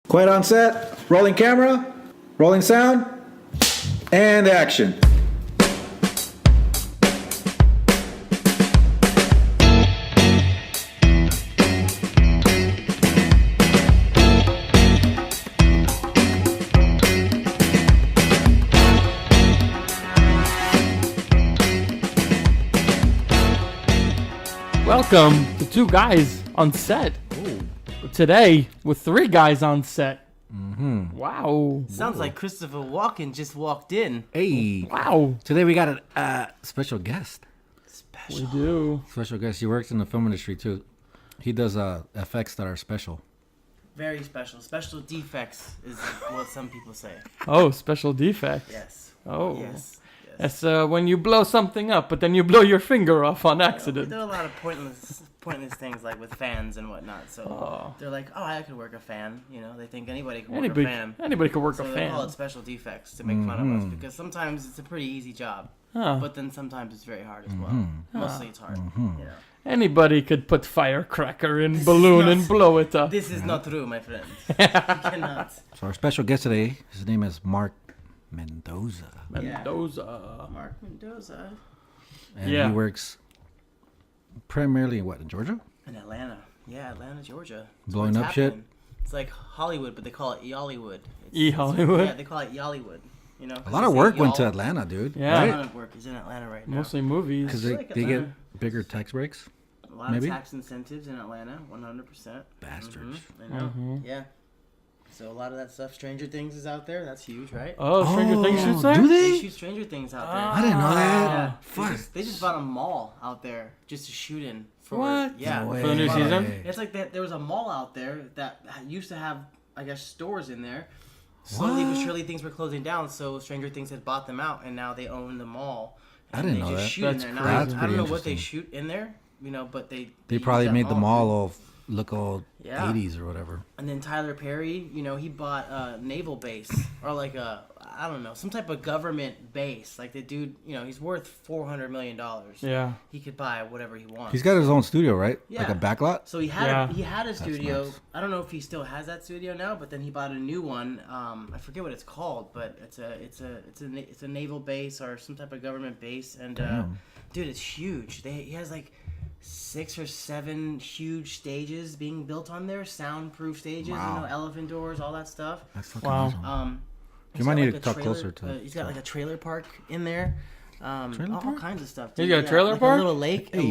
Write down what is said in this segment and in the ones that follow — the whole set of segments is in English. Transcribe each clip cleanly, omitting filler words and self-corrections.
Quiet on set, rolling camera, rolling sound, and action. Welcome to Two Guys on Set. Ooh. Today, with three guys on set. Mm-hmm. Wow. Sounds like Christopher Walken just walked in. Hey. Wow. Today we got a special guest. We do. Special guest. He works in the film industry too. He does effects that are special. Very special. Special defects is what some people say. Oh, special defects. Yes. Oh. Yes. That's when you blow something up, but then you blow your finger off on accident. There are a lot of pointless things like with fans and whatnot. So they're like, oh, I could work a fan. You know, they think anybody can work a fan. Anybody can work so a they fan. call it special defects to make fun of us because sometimes it's a pretty easy job, but then sometimes it's very hard as well. Mostly it's hard. You know. Anybody could put firecracker in balloon and blow it up. This is not true, my friend. You cannot. So our special guest today, his name is Marc Mendoza. Mendoza. Marc Mendoza. And he works primarily in Georgia? In Atlanta. Yeah, Atlanta, Georgia. That's Blowing where it's up shit? happening. It's like Hollywood, but they call it Yollywood. Hollywood? Yeah, they call it Yollywood. You know, A lot of work went to Atlanta, dude. Yeah. A Right? lot of work is in Atlanta right now. Mostly movies. Because I they, feel like they get Atlanta- bigger tax breaks. A lot maybe? of tax incentives in Atlanta, 100%. Bastards. I know. Yeah. So a lot of that stuff. Stranger Things is out there. That's huge, right? Oh, Stranger Things shoots there? Do They they? shoot Stranger Things out there. I didn't know that. Yeah. Fuck. They just bought a mall out there just to shoot in. For, What? Yeah. No For the new way. season? It's like that. There was a mall out there that used to have, I guess, stores in there. Slowly but surely, things were closing down. So Stranger Things had bought them out, and now they own the mall. I And didn't they know just that. Shoot That's in crazy. there. Now, That's I don't know pretty what they interesting. shoot in there, you know, but they They use probably that made the mall. mall all look all Yeah. 80s or whatever. And then Tyler Perry, you know, he bought a naval base or like I don't know, some type of government base. Like the dude, you know, he's worth $400 million. Yeah. He could buy whatever he wants. He's got his own studio, right? Yeah. Like a backlot? So he had Yeah. he had a studio. nice. I don't know if he still has that studio now, but then he bought a new one. I forget what it's called, but it's a naval base or some type of government base. And dude, it's huge. He has like 6 or 7 huge stages being built on there, soundproof stages, Wow. you know, elephant doors, all that stuff. That's fucking Wow. awesome. He's might got, need like, to a talk trailer- closer to he's got like a trailer park in there. All park? kinds of stuff. He's dude. got a trailer like park? A little lake, Hey.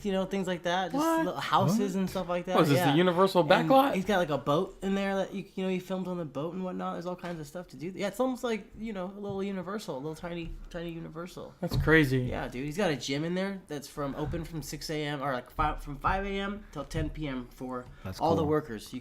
you know, things like that. Just What? little houses and stuff like that. What is this, yeah. the Universal And backlot? He's got like a boat in there that you know he filmed on the boat and whatnot. There's all kinds of stuff to do. Yeah, it's almost like, you know, a little Universal, a little tiny Universal. That's crazy. Yeah, dude. He's got a gym in there that's open from 6 a.m. or like from 5 a.m. till 10 p.m. for That's all the cool. workers.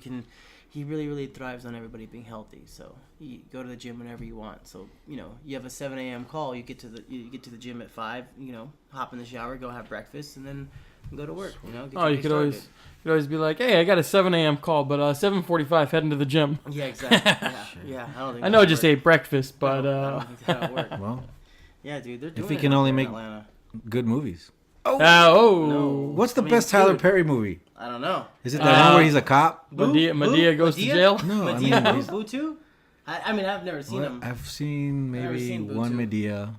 He really thrives on everybody being healthy. So you go to the gym whenever you want. So, you know, you have a 7 a.m. call. You get to the gym at 5. You know, hop in the shower, go have breakfast, and then go to work. You know. Get Oh, your you day could started. always be like, hey, I got a 7 a.m. call, but 7:45 heading to the gym. Yeah, exactly. Yeah. I don't think. I know I that'll just work. ate breakfast, but I don't think that'll work. Well, Yeah, dude. They're doing he it can out only there in make- Atlanta. good movies. No. What's the I mean, best Tyler dude. Perry movie? I don't know. Is it the one where he's a cop? Madea goes to jail? No, I Medea, mean, he's- Boo too? I mean, I've never seen him. I've seen never maybe seen Boo one too. Medea.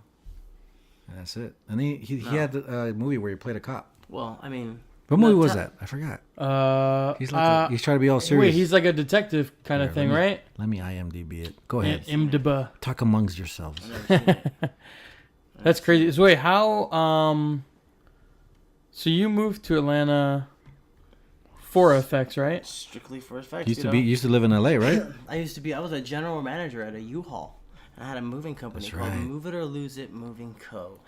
And that's it. And he had a movie where he played a cop. Well, I mean, What movie No, was tell- that? I forgot. He's He's trying to be all serious. Wait, he's like a detective kind of Here, thing, let me- right? Let me IMDb it. Go ahead. IMDb. Talk amongst yourselves. I've never seen it. That's crazy. So wait, how? So you moved to Atlanta for effects, right? Strictly for effects. Used you to know? used to live in LA, right? I was a general manager at a U-Haul. I had a moving company That's called right. Move It or Lose It Moving Co.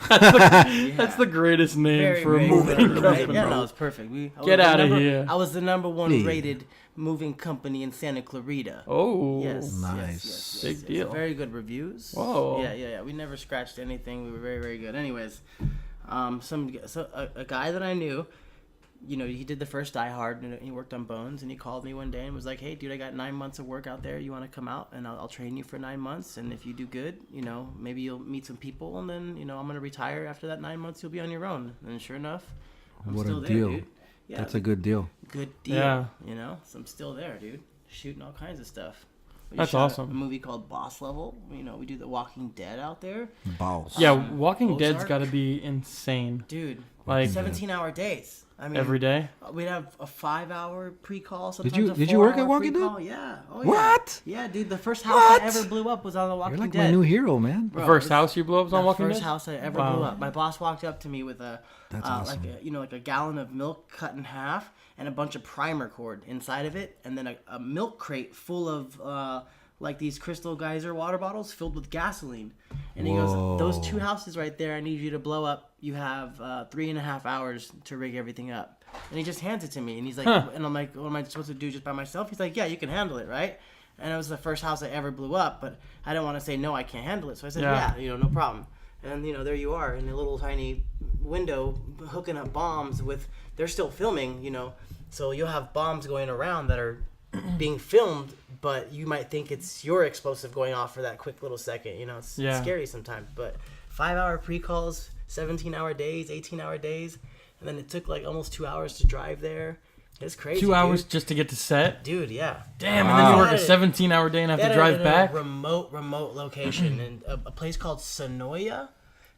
That's the greatest name for a very moving good, right? company. Yeah, no, it's perfect. Get outta here. I was the number one Hey. rated moving company in Santa Clarita. Oh, Yes. Nice. Big deal. Very good reviews. Whoa. Yeah. We never scratched anything. We were very, very good. Anyways, a guy that I knew, you know, he did the first Die Hard and he worked on Bones, and he called me one day and was like, hey, dude, I got 9 months of work out there. You want to come out and I'll train you for 9 months. And if you do good, you know, maybe you'll meet some people, and then, you know, I'm going to retire after that 9 months. You'll be on your own. And sure enough, I'm What still a there, deal. dude. Yeah, That's a good deal. good deal. Yeah. You know, so I'm still there, dude. shooting all kinds of stuff. We That's shot awesome. A movie called Boss Level. You know, we do The Walking Dead out there. Balls. Yeah, Walking Dead's Ozark. got to be insane. Dude, Like 17-hour days. I mean, every day. We'd have a 5-hour pre-call. Sometimes Did you work at 4-hour Walking Dead? pre-call. Yeah. Oh, yeah. What? Yeah, dude. The first house What? I ever blew up was on The Walking You're like Dead. my new hero, man. Bro, The first it's- house you blew up was on Walking The first Dead? house I ever Wow. blew up. My boss walked up to me with a, That's awesome. like a gallon of milk cut in half and a bunch of primer cord inside of it, and then a milk crate full of like these Crystal Geyser water bottles filled with gasoline. And he Whoa. goes, "Those 2 houses right there, I need you to blow up. You have 3.5 hours to rig everything up." And he just hands it to me, and he's like, and I'm like, "What am I supposed to do just by myself?" He's like, "Yeah, you can handle it, right?" And it was the first house I ever blew up, but I didn't want to say no, I can't handle it. So I said, Yeah. "Yeah, no problem." And there you are in a little tiny window hooking up bombs with. They're still filming, so you'll have bombs going around that are being filmed, but you might think it's your explosive going off for that quick little second. It's scary sometimes. But 5-hour pre-calls, 17-hour days, 18-hour days, and then it took like almost 2 hours to drive there. It's crazy. 2 hours dude. just to get to set? Dude, yeah. Damn, and then you Wow. work a 17-hour day and have to drive back? A remote location in a place called Sonoya.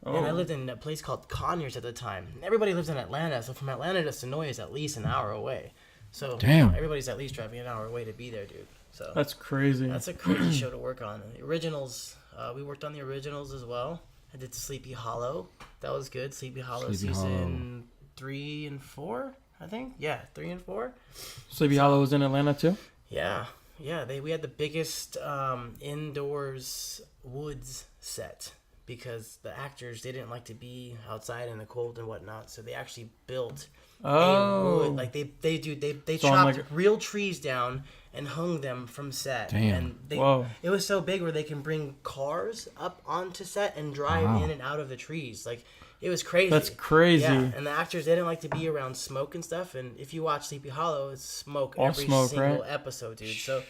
And I lived in a place called Conyers at the time. Everybody lives in Atlanta, so from Atlanta to Sonoya is at least an hour away. So Damn. everybody's at least driving an hour away to be there, dude. So That's crazy. that's a crazy show to work on. The originals, we worked on the originals as well. I did Sleepy Hollow. That was good. Sleepy Hollow Sleepy season 3 and 4, I think. Yeah, 3 and 4. Sleepy Hollow was in Atlanta too? Yeah. We had the biggest indoors woods set because the actors, they didn't like to be outside in the cold and whatnot, so they actually built Oh. wood. Like they So I'm chopped like- real trees down and hung them from set. Damn. And Whoa. it was so big where they can bring cars up onto set and drive Wow. in and out of the trees. Like it was crazy. That's crazy. Yeah, and the actors, they didn't like to be around smoke and stuff. And if you watch Sleepy Hollow, it's smoke All every smoke, single right? episode, dude. So,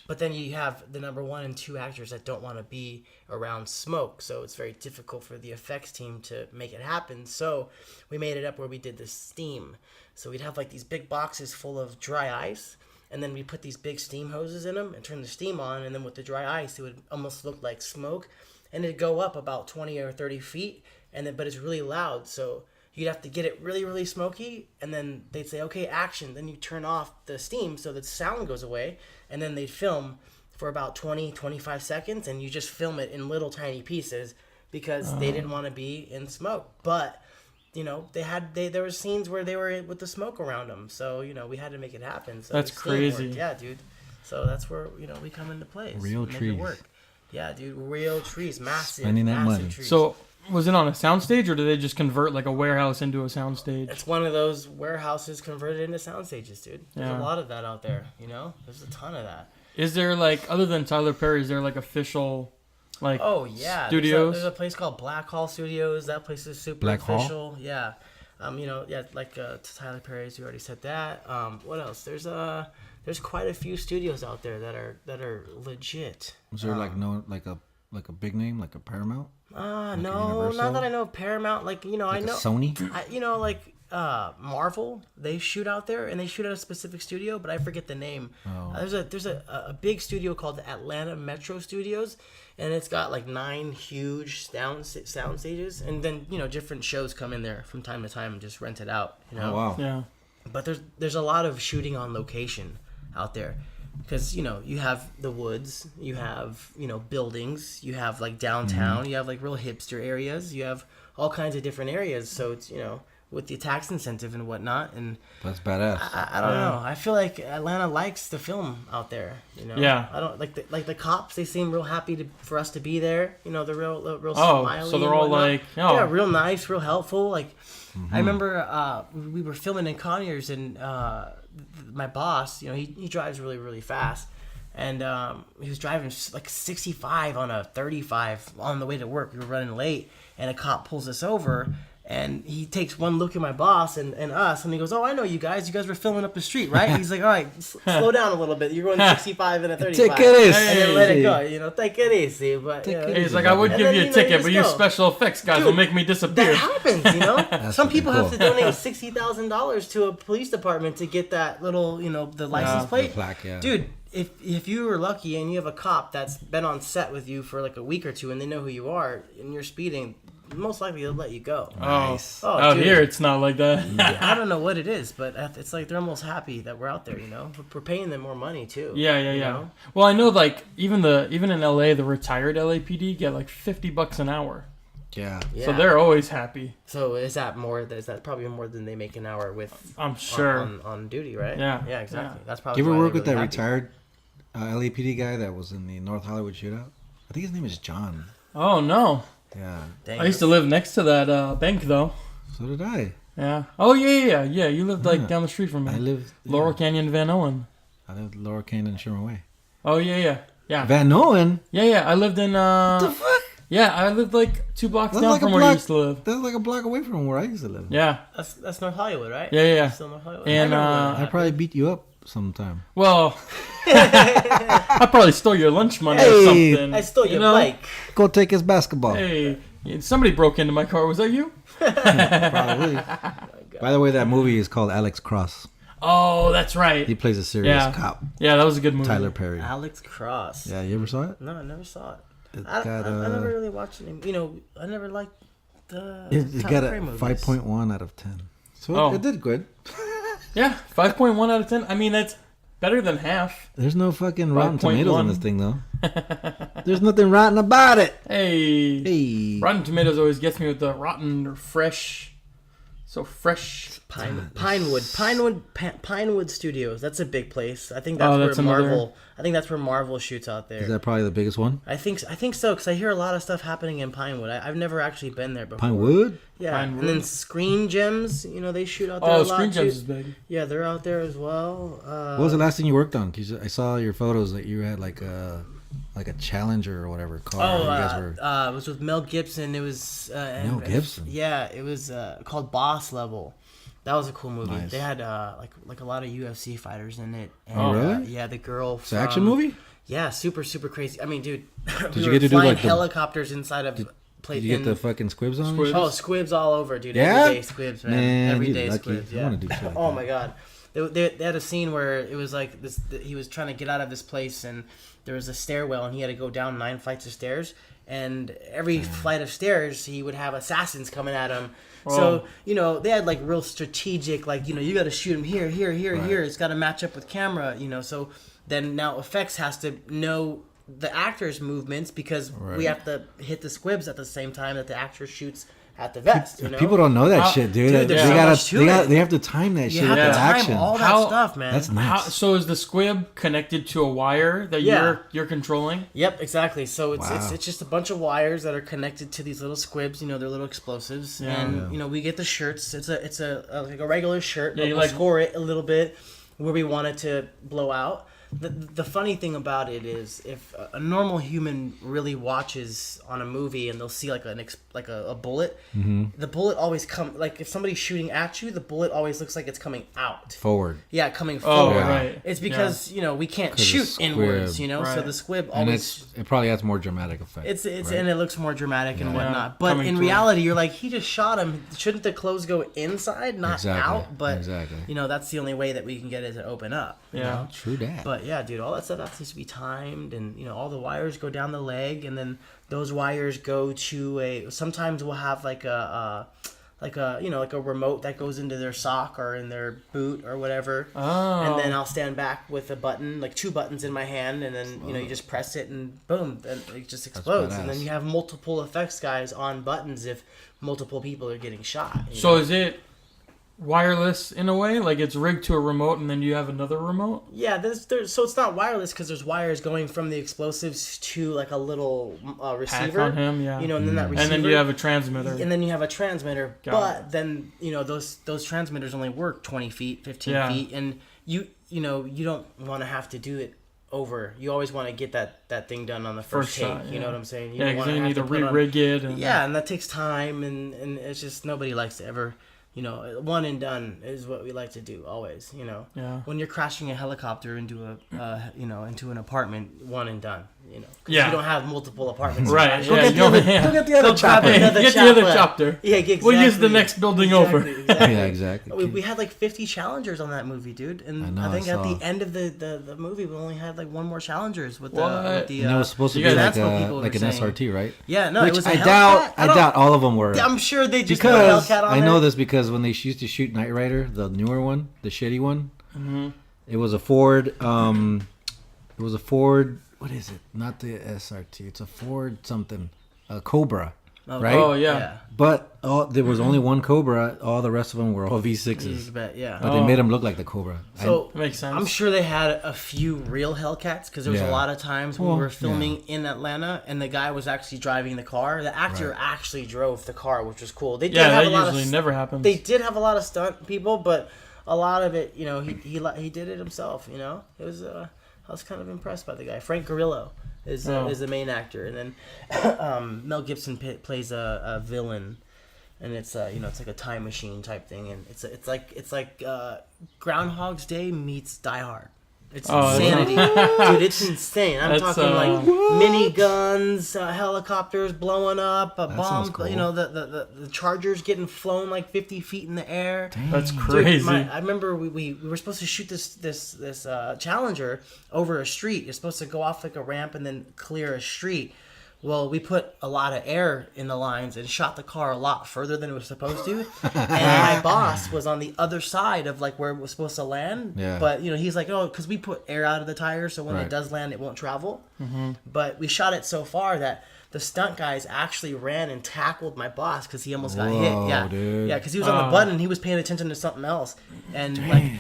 but then you have the number 1 and 2 actors that don't want to be around smoke, so it's very difficult for the effects team to make it happen. So we made it up where we did the steam. So we'd have like these big boxes full of dry ice, and then we put these big steam hoses in them and turn the steam on, and then with the dry ice, it would almost look like smoke, and it'd go up about 20 or 30 feet, and then but it's really loud, so you'd have to get it really, really smoky, and then they'd say, "Okay, action." Then you turn off the steam so the sound goes away, and then they'd film for about 20, 25 seconds, and you just film it in little tiny pieces because they didn't want to be in smoke. But there were scenes where they were with the smoke around them, so we had to make it happen. So That's the steam crazy. worked. Yeah, dude. So that's where we come into play. is Real make it trees. work. Yeah, dude. Real trees, massive, Spending that massive money. trees. So, was it on a soundstage, or did they just convert like a warehouse into a soundstage? it's one of those warehouses converted into sound stages, dude. There's Yeah. a lot of that out there. There's a ton of that. Is there like, other than Tyler Perry, is there like official, like, Oh yeah, studios? There's a place called Black Hall Studios. That place is super Black Hall? official. Yeah, like Tyler Perry's. You already said that. What else? There's quite a few studios out there that are legit. Was there like a big name, like a Paramount? No, Universal? not that I know of Paramount. I Like know. a Sony? Marvel, they shoot out there and they shoot at a specific studio, but I forget the name. Oh. There's a big studio called the Atlanta Metro Studios, and it's got like 9 huge sound stages, and then different shows come in there from time to time and just rent it out. Oh wow. Yeah. But there's a lot of shooting on location out there. Because you have the woods, you have buildings, you have like downtown, you have like real hipster areas, you have all kinds of different areas. So it's with the tax incentive and whatnot, and That's badass. I don't know. I feel like Atlanta likes the film out there. Yeah. I don't like the cops. They seem real happy for us to be there. They're real Oh, smiley. so they're and all whatnot. like, oh. Yeah, real nice, real helpful. Like I remember we were filming in Conyers, and my boss, he drives really, really fast. And he was driving like 65 on a 35 on the way to work. We were running late, and a cop pulls us over. And he takes one look at my boss and us, and he goes, "Oh, I know you guys. You guys were filming up the street, right?" He's like, "All right, slow down a little bit. You're going 65 and a 35. Take it easy. And then let it go. Take it easy." But Take it He's easy. like, I would And give then, you a you ticket, just but you go. special effects guys Dude, will make me disappear. that happens, Some fucking people have cool. to donate $60,000 to a police department to get that little, the license Yeah. plate. The plaque, yeah. Dude, if you were lucky and you have a cop that's been on set with you for like a week or two and they know who you are and you're speeding, most likely they'll let you go. Nice. Oh, out dude. here, it's not like that. I don't know what it is, but it's like they're almost happy that we're out there. You know, we're paying them more money too. Yeah. you know? Well, I know like even in LA, the retired LAPD get like $50 an hour. Yeah. So they're always happy. So is that probably more than they make an hour with? I'm sure. On duty, right? Yeah. Yeah, exactly. Yeah. That's probably. Do you ever why work they're with that really retired LAPD guy that was in the North Hollywood shootout? I think his name is John. Oh no. Yeah. Dang. I used to live next to that bank though. So did I. Yeah. Oh yeah. You lived like down the street from me. I lived Laurel Canyon, Van Owen. I lived Laurel Canyon, Sherman Way. Oh yeah. Van Owen. Yeah. I lived in. What the fuck? Yeah, I lived like 2 blocks That's down like from a where block- you used to live. That's like a block away from where I used to live. Yeah. That's North Hollywood, right? Yeah. Still North Hollywood. And I probably beat you up sometime. well, I probably stole your lunch money or Hey. something. I stole your you know? bike. Go take his basketball. Hey, somebody broke into my car. Was that you? Probably. By the way, that movie is called Alex Cross. Oh, that's right. He plays a serious Yeah. cop. Yeah, that was a good movie. Tyler Perry. Alex Cross. Yeah, you ever saw it? No, I never saw it. It's I got never really watched it. You know, I never liked the. it Tyler got a Perry movies. 5.1 out of 10. So Oh. it did good. Yeah, 5.1 out of 10. I mean, that's better than half. There's no fucking Rotten Tomatoes 5.1. on this thing, though. There's nothing rotten about it. Hey. Hey. Rotten Tomatoes always gets me with the rotten or fresh. So fresh. Pinewood Studios. That's a big place. I think that's, Oh, that's where another- Marvel. I think that's where Marvel shoots out there. Is that probably the biggest one? I think so because I hear a lot of stuff happening in Pinewood. I've never actually been there before. Pinewood? Yeah, Pinewood. and then Screen Gems. You know, they shoot out there Oh, a lot Screen too. Gems is big. Yeah, they're out there as well. What was the last thing you worked on? 'Cause I saw your photos that you had like a Challenger or whatever car. Oh, you guys were... it was with Mel Gibson. It was Mel Gibson? Yeah, it was called Boss Level. That was a cool movie. Nice. They had like a lot of UFC fighters in it. And, Oh, really? Yeah, the girl. It's an action movie? Yeah, super crazy. I mean, dude, Did you get to do flying like the... helicopters inside of? Did you get the fucking squibs on? Squibs. Oh, squibs all over, dude. Yeah? Everyday squibs, man. Man, Everyday you're lucky. squibs. I Yeah. wanna do shit like Oh that. my god, they had a scene where it was like this. He was trying to get out of this place, and there was a stairwell, and he had to go down 9 flights of stairs. And every flight of stairs, he would have assassins coming at him. So, you know, they had like real strategic, like, you know, you got to shoot him here, here, here, here. It's got to match up with camera, you know. So then now effects has to know the actor's movements because we have to hit the squibs at the same time that the actor shoots at the vest. You know? People don't know that shit, dude. dude, they there's so gotta, much to it. they have to time that You shit have with to the time action. all that How- stuff, man. That's nuts. So is the squib connected to a wire that Yeah. you're controlling? Yep, exactly. So it's Wow. it's just a bunch of wires that are connected to these little squibs. You know, they're little explosives, and you know we get the shirts. It's a like a regular shirt. Yeah, But you we'll like- score it a little bit where we want it to blow out. The funny thing about it is if a normal human really watches on a movie and they'll see like a bullet, the bullet always like if somebody's shooting at you, the bullet always looks like it's coming out. Forward. Yeah, coming Oh, forward. right. It's because you know we can't 'Cause the shoot squib. inwards. You know, so Right. the squib And always. it probably adds more dramatic effect. It's right? and it looks more dramatic and whatnot. But Coming in through. reality, you're like, he just shot him. Shouldn't the clothes go inside, not Exactly, out? But exactly. you know, that's the only way that we can get it to open up. you Yeah. know? True that. But yeah, dude, all that stuff has to be timed, and you know, all the wires go down the leg, and then those wires go to a. Sometimes we'll have like a you know, like a remote that goes into their sock or in their boot or whatever. Oh. And then I'll stand back with a button, like 2 buttons in my hand, and then you know you just press it and boom, then it just explodes. And then badass. you have multiple effects guys on buttons if multiple people are getting shot. you So know? is it wireless in a way? Like it's rigged to a remote and then you have another remote? Yeah, so it's not wireless because there's wires going from the explosives to like a little receiver on him, yeah. You know, and then that receiver, And then you have a transmitter. and then you have a transmitter. Got but it. then you know those transmitters only work 20 feet, 15 Yeah. feet, and you know you don't want to have to do it over. You always want to get that thing done on the first take. shot, You yeah. know what I'm saying? You Yeah, don't because wanna then you have need to put on- re-rig it. And, Yeah, and that takes time, and it's just nobody likes to ever. You know, one and done is what we like to do always. You know, Yeah. when you're crashing a helicopter into into an apartment, one and done. you know, 'cause Yeah. you don't have multiple apartments. Right, Go yeah, get you don't- yeah. Go get the other Go grab chopper. another Get the other chopper. chopper. Yeah, exactly. We'll use the next building over. Exactly. Yeah, exactly. We had like 50 challengers on that movie, dude, and I know, I think I at the saw. end of the movie, we only had like one more challengers with What? the. And it was supposed to you be guys- that's what like people like were an saying. SRT, right? Yeah, no, Which it was a I Hellcat. doubt. I don't- doubt all of them were. I'm sure they just Because put a Hellcat on I there. know this because when they used to shoot Knight Rider, the newer one, the shitty one, Mm-hmm. it was a Ford. It was a Ford. What is it? Not the SRT. It's a Ford something. A Cobra, Oh, right? Oh, yeah. But there was only one Cobra. All the rest of them were all V6s. Yeah. But they made them look like the Cobra. So That makes sense. I'm sure they had a few real Hellcats because there was Yeah. a lot of times when Well, we were filming in Atlanta and the guy was actually driving the car. The actor Right. actually drove the car, which was cool. They did yeah, have that a lot usually of never happens. they did have a lot of stunt people, but a lot of it, you know, he did it himself. You know, it was I was kind of impressed by the guy. Frank Grillo is the main actor, and then Mel Gibson plays a villain, and it's you know, it's like a time machine type thing, and it's like Groundhog's Day meets Die Hard. It's Oh, that's insanity, dude. It's insane. I'm That's, talking like mini guns, helicopters blowing up, a That bomb. sounds cool. You know, the Chargers getting flown like 50 feet in the air. That's Dude, crazy. I remember we were supposed to shoot this Challenger over a street. You're supposed to go off like a ramp and then clear a street. Well, we put a lot of air in the lines and shot the car a lot further than it was supposed to. And my boss was on the other side of like where it was supposed to land. Yeah. But you know, he's like, oh, because we put air out of the tires, so when Right. it does land, it won't travel. Mm-hmm. But we shot it so far that the stunt guys actually ran and tackled my boss because he almost got Whoa, hit. Yeah, dude. yeah, because he was on the button and he was paying attention to something else. And like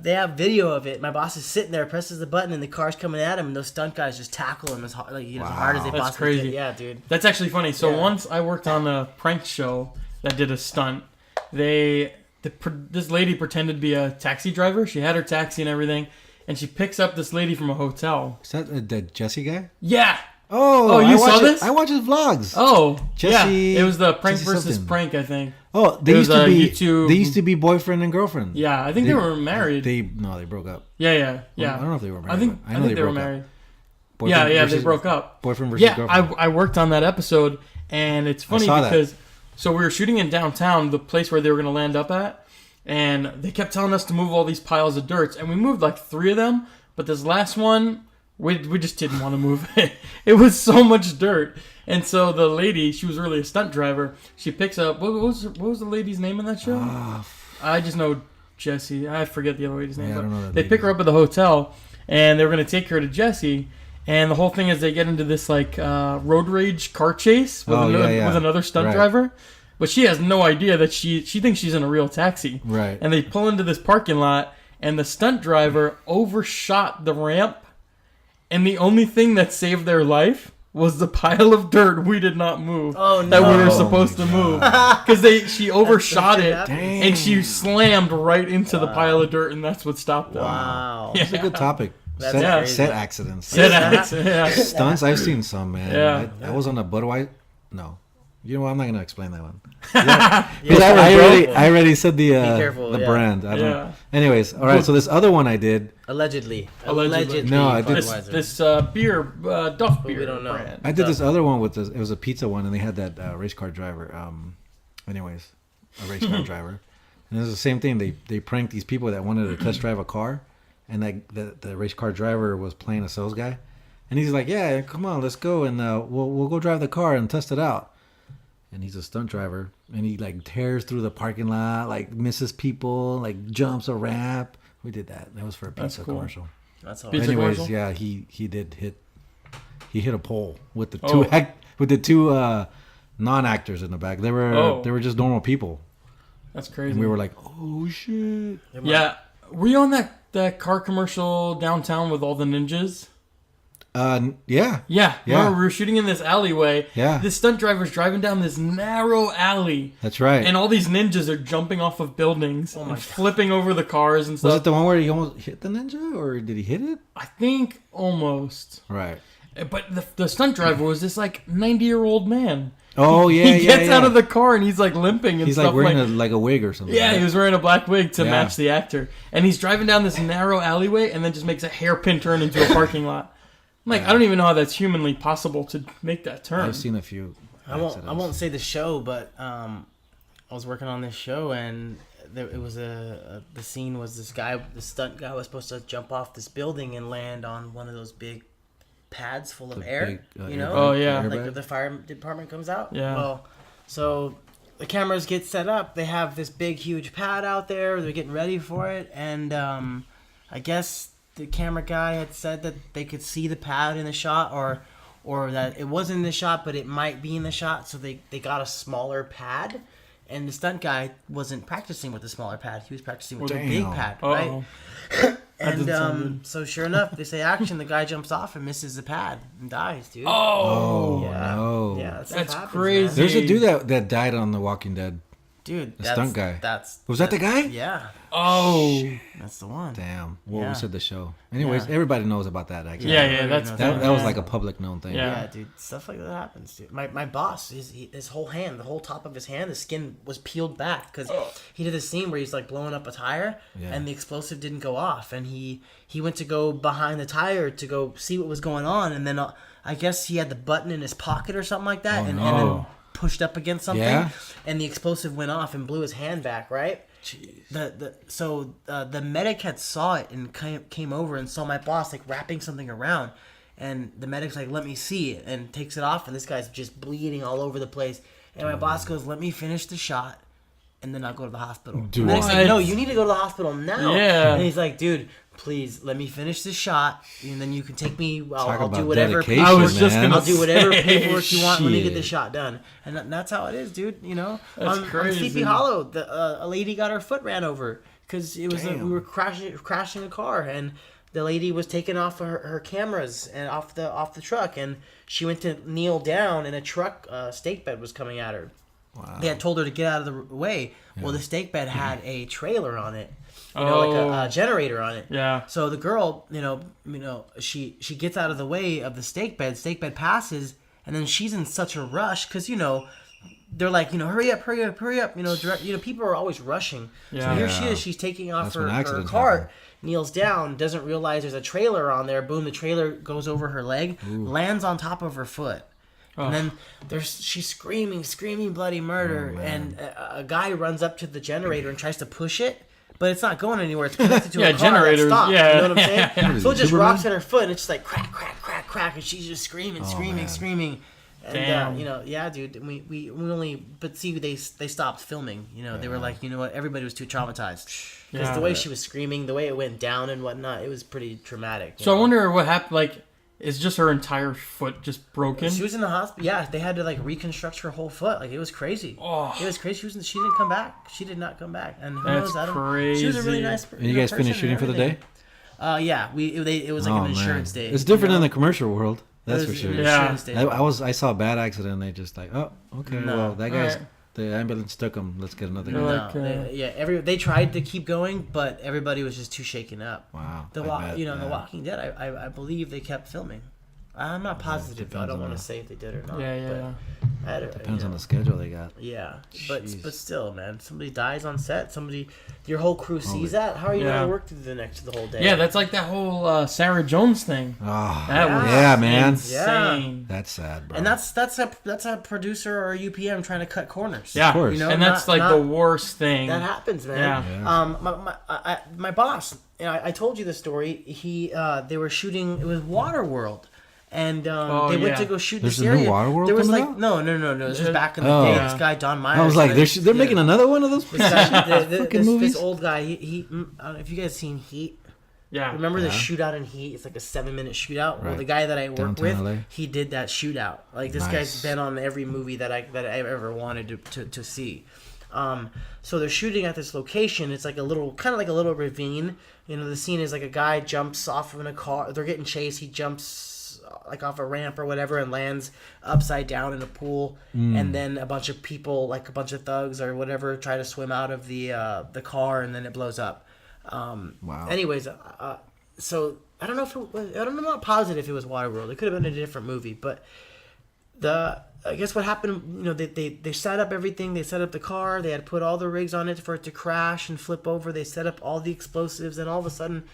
they have video of it. My boss is sitting there, presses the button, and the car's coming at him, and those stunt guys just tackle him as hard, like, as hard as they That's possibly crazy. can. Yeah, dude. That's actually funny. So Yeah. once I worked on a prank show that did a stunt. This lady pretended to be a taxi driver. She had her taxi and everything, and she picks up this lady from a hotel. Is that the Jesse guy? Yeah. Oh, you I saw watch this? I watch his vlogs. Oh, Jesse- yeah. It was the prank Jesse versus something. prank, I think. Oh, they It used was to a be. YouTube- They used to be boyfriend and girlfriend. Yeah, I think they were married. They broke up. Yeah. I don't know if they were married. I think but I know they were broke up. married. Boyfriend Yeah, they versus- broke up. Boyfriend versus Yeah, girlfriend. I worked on that episode, and it's funny saw that. because so we were shooting in downtown, the place where they were going to land up at, and they kept telling us to move all these piles of dirt, and we moved like 3 of them, but this last one, we just didn't want to move it. It was so much dirt, and so the lady, she was really a stunt driver. She picks up what was the lady's name in that show? I just know Jessie. I forget the other lady's name. Yeah, I but don't know that they lady's pick her up at the hotel, and they were going to take her to Jessie. And the whole thing is they get into this like road rage car chase with, with another stunt Right. driver, but she has no idea that she thinks she's in a real taxi. Right. And they pull into this parking lot, and the stunt driver overshot the ramp, and the only thing that saved their life was the pile of dirt we did not move. Oh, That we no. were supposed to move because she overshot shit it happened. and she slammed right into the pile of dirt, and that's what stopped them. Wow. Yeah. It's a good topic. That's Set, crazy. set accidents. Said Yeah. that, yeah. Stunts, I've seen some, man. Yeah. I was on a Budweiser. No. You know what? I'm not going to explain that one. Yeah, Because I already said the careful, the yeah. brand. I don't Yeah. know. Anyways, all right. So this other one I did. Allegedly. No, I did- Budweiser. This beer, Duff beer we don't know. brand. I did this other one with this. It was a pizza one, and they had that race car driver. Anyways, a race car driver, and it was the same thing. They pranked these people that wanted to test drive a car, and the race car driver was playing a sales guy, and he's like, "Yeah, come on, let's go, and we'll go drive the car and test it out." And he's a stunt driver, and he like tears through the parking lot, like misses people, like jumps a ramp. We did that. That was for a That's pizza cool. commercial. That's all. Pizza Anyways, commercial? yeah, he did hit. He hit a pole with the Oh. two non-actors in the back. They were just normal people, That's crazy. and we were like, "Oh shit!" yeah. Were you on that car commercial downtown with all the ninjas? Yeah, Yeah. Yeah. Remember, we were shooting in this alleyway. Yeah. This stunt driver's driving down this narrow alley. that's right. And all these ninjas are jumping off of buildings my and God. flipping over the cars and was stuff. it the one where he almost hit the ninja, or did he hit it? I think almost. Right. But the stunt driver was this like 90-year-old man. Oh yeah, He yeah. gets yeah. out of the car and he's like limping and He's stuff. like wearing a wig or something. Yeah, right? he was wearing a black wig to Yeah. match the actor. And he's driving down this narrow alleyway and then just makes a hairpin turn into a parking lot. Like, I don't even know how that's humanly possible to make that turn. I've seen a few. I won't say the show, but I was working on this show, and it was the scene was this guy, the stunt guy, was supposed to jump off this building and land on one of those big pads full of air. Big, you know? Oh, yeah. Like if the fire department comes out. Yeah. Well, so the cameras get set up. They have this big, huge pad out there. They're getting ready for it, and I guess the camera guy had said that they could see the pad in the shot, or that it wasn't in the shot, but it might be in the shot. So they got a smaller pad, and the stunt guy wasn't practicing with the smaller pad. He was practicing with the big pad, right? And so sure enough, they say action. The guy jumps off and misses the pad and dies, dude. Oh, yeah, no. yeah, that's happens, crazy. man. There's a dude that died on The Walking Dead. Dude, The stunt guy. Was that the that's- guy? Yeah, Oh, that's the one. Damn. Well, Yeah. we said the show. Anyways, Yeah. everybody knows about that. Actually. yeah, that's That was like a public known thing. Yeah. Yeah, dude, stuff like that happens, dude. My boss, his whole hand, the whole top of his hand, the skin was peeled back because he did a scene where he's like blowing up a tire, Yeah. and the explosive didn't go off, and he went to go behind the tire to go see what was going on, and then I guess he had the button in his pocket or something like that, and then pushed up against something, Yeah. and the explosive went off and blew his hand back, right? So the medic had saw it and came over and saw my boss like wrapping something around, and the medic's like, let me see it, and takes it off, and this guy's just bleeding all over the place, and my boss goes, let me finish the shot and then I'll go to the hospital. The medic's like, no, you need to go to the hospital now. Yeah. And he's like, dude, please let me finish this shot, and then you can take me. I'll do about whatever. dedication, I was just man. gonna I'll do whatever say, paperwork you want. Let me get shit. this shot done, and that's how it is, dude. You know, That's on crazy. Sleepy Hollow, a lady got her foot ran over because it was we were crashing a car, and the lady was taking off her cameras and off the truck, and she went to kneel down, and a truck stake bed was coming at her. Wow. They had told her to get out of the way. Well, the stake bed had a trailer on it, like a generator on it. Yeah. So the girl, she gets out of the way of the stake bed. Stake bed passes, and then she's in such a rush because they're like, hurry up. People are always rushing. Yeah. So here she is. She's taking off That's when her accidents cart, happen. kneels down, doesn't realize there's a trailer on there. Boom, the trailer goes over her leg, lands on top of her foot. And then she's screaming bloody murder, and a guy runs up to the generator and tries to push it, but it's not going anywhere. It's connected to a car generators, that stopped. yeah. You know what I'm saying? So it just Superman? rocks in her foot, and it's just like crack, crack, crack, crack, and she's just screaming. And Damn. yeah, dude. We only, but see, they stopped filming. They were like, you know what? Everybody was too traumatized because Yeah. the way she was screaming, the way it went down and whatnot, it was pretty traumatic. So I wonder what happened. Like, is just her entire foot just broken? She was in the hospital. Yeah, they had to like reconstruct her whole foot. Like it was crazy. Oh. It was crazy. She didn't come back. She did not come back. And who That's knows? I don't. She was a really crazy. nice. And you guys person finished shooting and for the day? everything. Yeah, it was like Oh, an insurance man. day. It's different you in know? the commercial world. That's It for was sure. an Yeah. insurance day. I saw a bad accident. They just like, oh, okay, No. well, that guy's Alright. the ambulance took him. Let's get another They're guy. like, No, they tried to keep going, but everybody was just too shaken up. Wow. The I bet, The yeah. Walking Dead. I believe they kept filming. I'm not positive. Though. I depends don't on want to the- say if they did or not. yeah. But Depends on the schedule they got. Yeah, Jeez. but still, man, somebody dies on set. Your whole crew sees that. How are you Yeah. gonna work through the whole day? Yeah, that's like that whole Sarah Jones thing. Oh, That was yeah, man. insane. That's sad, bro. and that's a producer or a UPM trying to cut corners. Yeah, Of course. and that's like the worst thing. That happens, man. Yeah. My boss. I told you the story. They were shooting. It was Waterworld. And they went to go shoot There's this a new area. Waterworld There was coming like out? no. This was back in the Oh. day. Yeah. This guy Don Myers. I was like, they're making another one of those This, guy, fucking movies. this old guy. He I don't know if you guys seen Heat. Yeah. Remember the shootout in Heat? It's like a 7-minute shootout. Well, Right. the guy that I work Downtown with, LA. he did that shootout. Like this Nice. guy's been on every movie that I ever wanted to see. So they're shooting at this location. It's like a little, kind of like a little ravine. The scene is like a guy jumps off of a car. They're getting chased. He jumps like off a ramp or whatever and lands upside down in a pool. And then a bunch of people, like a bunch of thugs or whatever, try to swim out of the car, and then it blows up. Wow. Anyways, so I don't know if it was, I'm not positive if it was Waterworld. It could have been a different movie, but I guess what happened, they set up everything. They set up the car. They had put all the rigs on it for it to crash and flip over. They set up all the explosives, and all of a sudden,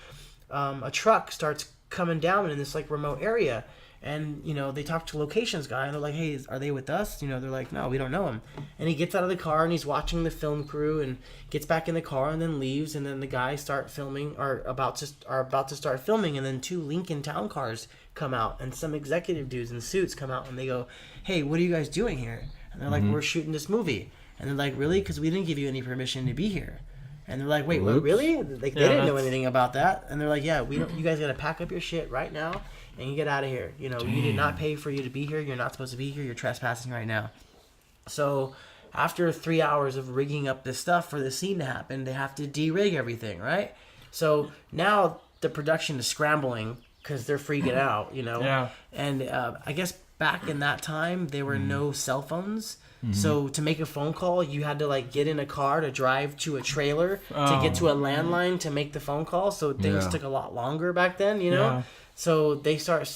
a truck starts coming down in this like remote area. And, they talk to locations guy, and they're like, hey, are they with us? They're like, no, we don't know him. And he gets out of the car, and he's watching the film crew, and gets back in the car, and then leaves. And then the guys start filming, are about to start filming, and then 2 Lincoln Town cars come out, and some executive dudes in suits come out, and they go, hey, what are you guys doing here? And they're like, we're shooting this movie. And they're like, really? Because we didn't give you any permission to be here. And they're like, wait, what, really? Like, they didn't know anything about that. And they're like, yeah, we don't. You guys got to pack up your shit right now and you get out of here. You did not pay for you to be here. You're not supposed to be here. You're trespassing right now. So after 3 hours of rigging up this stuff for the scene to happen, they have to de-rig everything, right? So now the production is scrambling because they're freaking out, Yeah. And I guess back in that time, there were no cell phones. So to make a phone call, you had to like get in a car to drive to a trailer to get to a landline to make the phone call. So things took a lot longer back then, Yeah. So they start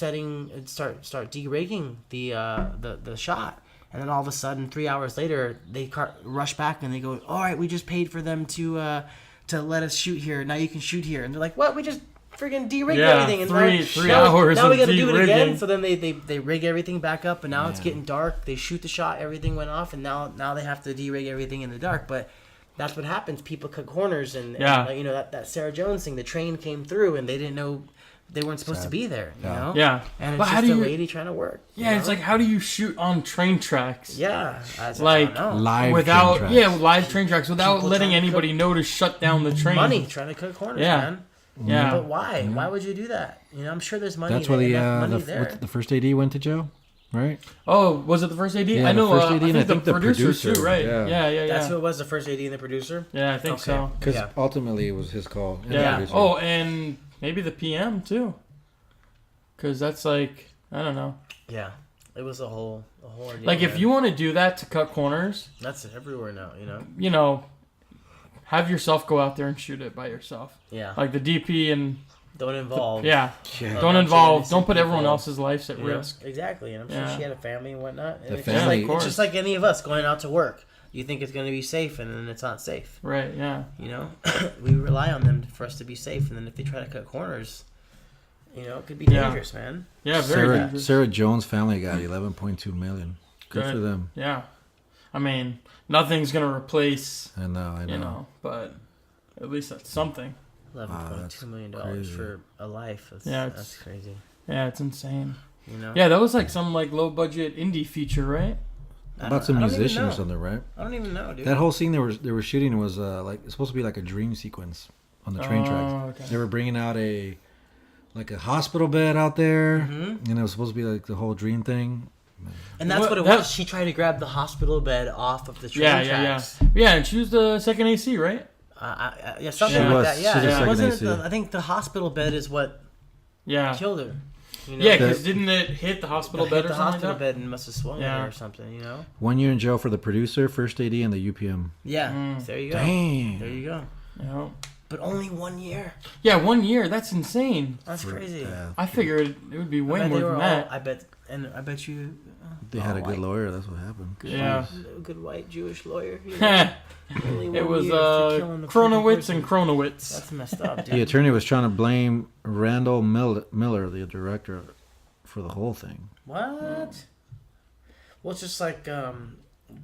de-rigging the shot, and then all of a sudden 3 hours later they rush back and they go, all right, we just paid for them to let us shoot here. Now you can shoot here. And they're like, what? We just freaking de-rigged everything. And three hours now we got to of do it again. de-rigging. So then they rig everything back up, and now it's getting dark. They shoot the shot, everything went off, and now they have to de-rig everything in the dark. But that's what happens. People cut corners, and that Sarah Jones thing. The train came through, and they didn't know they weren't supposed to be there. You know? Yeah. And But it's how just do a you- lady trying to work. Yeah, it's like, how do you shoot on train tracks? Yeah, Like, I don't know. Live without train tracks. live train tracks without People letting trying to anybody know to shut down the train. money trying to cut corners, Yeah. man. Yeah. But why? Why would you do that? I'm sure there's money. That's why enough money there. the first AD went to jail, right? Oh, was it the first AD? Yeah, I know. the first AD, I and think, I think the the producer too, producer, right? yeah. Yeah. That's who it was, the first AD and the producer? Yeah, I think Okay. so. Because Yeah. ultimately it was his call. and the Yeah. producer. Oh, and maybe the PM too. Because that's like, I don't know. Yeah. It was a whole ordeal. Like, if man. you want to do that to cut corners, That's everywhere now, have yourself go out there and shoot it by yourself. Yeah. Like the DP and Don't involve. yeah, Yeah. don't bunch of innocent don't put everyone people. else's lives at You know? risk. Exactly. And I'm sure Yeah. she had a family and whatnot. And The it's, family- just of like, it's just course. like any of us going out to work. You think it's going to be safe, and then it's not safe. Right? Yeah. We rely on them for us to be safe, and then if they try to cut corners, it could be Yeah. dangerous, man. Yeah. Very Sarah, dangerous. Sarah Jones' family got 11.2 million. Good for them. Yeah. I mean, nothing's gonna replace, I know. but at least that's something. $11.2 million crazy. for a life. That's, Yeah, that's crazy. Yeah, it's insane. You know? Yeah, that was like some like low budget indie feature, right? About some I don't even musician or know. something, right? I don't even know, dude. That whole scene they were shooting was like it's supposed to be like a dream sequence on the train tracks. Okay. They were bringing out a hospital bed out there, Mhm. and it was supposed to be like the whole dream thing. And that's what it was. She tried to grab the hospital bed off of the train Yeah, tracks. yeah, and she was the second AC, right? Yeah, something She like was. that. She Yeah, was the it second wasn't. AC. I think the hospital bed is what Yeah, killed her. yeah, because didn't it hit the hospital bed hit or the something hospital like that? bed and must have swung Yeah. her or something. 1 year in jail for the producer, first AD, and the UPM. Yeah. There you go. Dang. There you go. Yeah. But only 1 year. Yeah, 1 year. That's insane. That's crazy. I figured it would be I way bet more they than were that. all. I bet you. They had a all good white. lawyer. That's what happened. Yeah. A good white Jewish lawyer. Only It 1 was year for killing a freaking Kronowitz person. and Kronowitz. That's messed up, dude. The attorney was trying to blame Randall Miller, the director, for the whole thing. What? Well, it's just like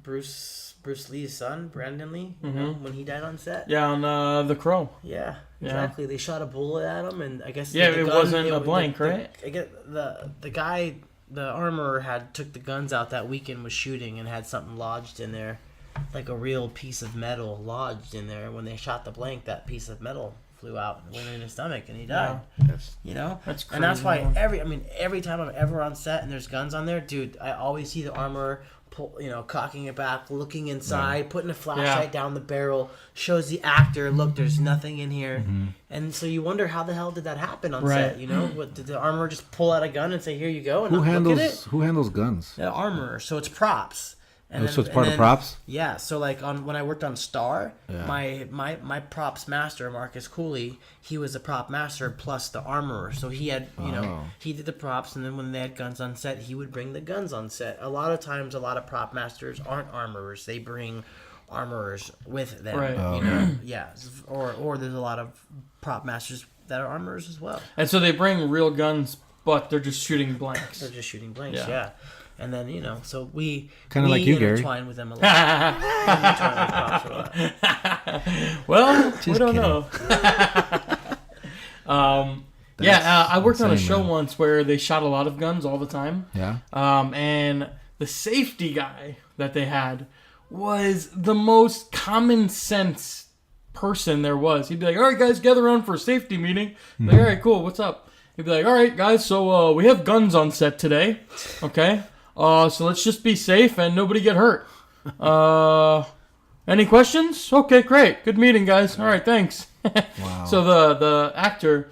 Bruce Lee's son, Brandon Lee, when he died on set. Yeah, on The Crow. Yeah, Yeah. exactly. They shot a bullet at him, and I guess Yeah, the it gun- wasn't a blank, right? I get the guy, the armorer took the guns out that weekend, was shooting, and had something lodged in there, like a real piece of metal lodged in there. When they shot the blank, that piece of metal flew out and went in his stomach, and he died. That's And that's crazy, why man. every time I'm ever on set and there's guns on there, dude, I always see the armorer cocking it back, looking inside, putting a flashlight down the barrel, shows the actor, look, there's nothing in here. And so you wonder, how the hell did that happen on Right. set? What did the armorer just pull out a gun and say, here you go, and Who not look at it? Who handles guns? The armorer. So it's props. Oh, so it's part of props? Yeah. So like when I worked on Star, Yeah. my props master, Marcus Cooley, he was a prop master plus the armorer. So he had he did the props, and then when they had guns on set, he would bring the guns on set. A lot of times, a lot of prop masters aren't armorers; they bring armorers with them. Right. You know? Yeah. Or there's a lot of prop masters that are armorers as well. And so they bring real guns, but they're just shooting blanks. They're just shooting blanks, Yeah. yeah. And then, you know, so we Kinda like you, Gary. intertwine with them a lot. We intertwine with cops a lot. Well, we Just don't kidding. know. I worked on a insane, show man. once where they shot a lot of guns all the time. Yeah. And the safety guy that they had was the most common sense person there was. He'd be like, all right, guys, gather around for a safety meeting. Like, all right, cool, what's up? He'd be like, all right, guys, so we have guns on set today, okay? So let's just be safe and nobody get hurt. Any questions? Okay, great. Good meeting, guys. All right, thanks. Wow. So the actor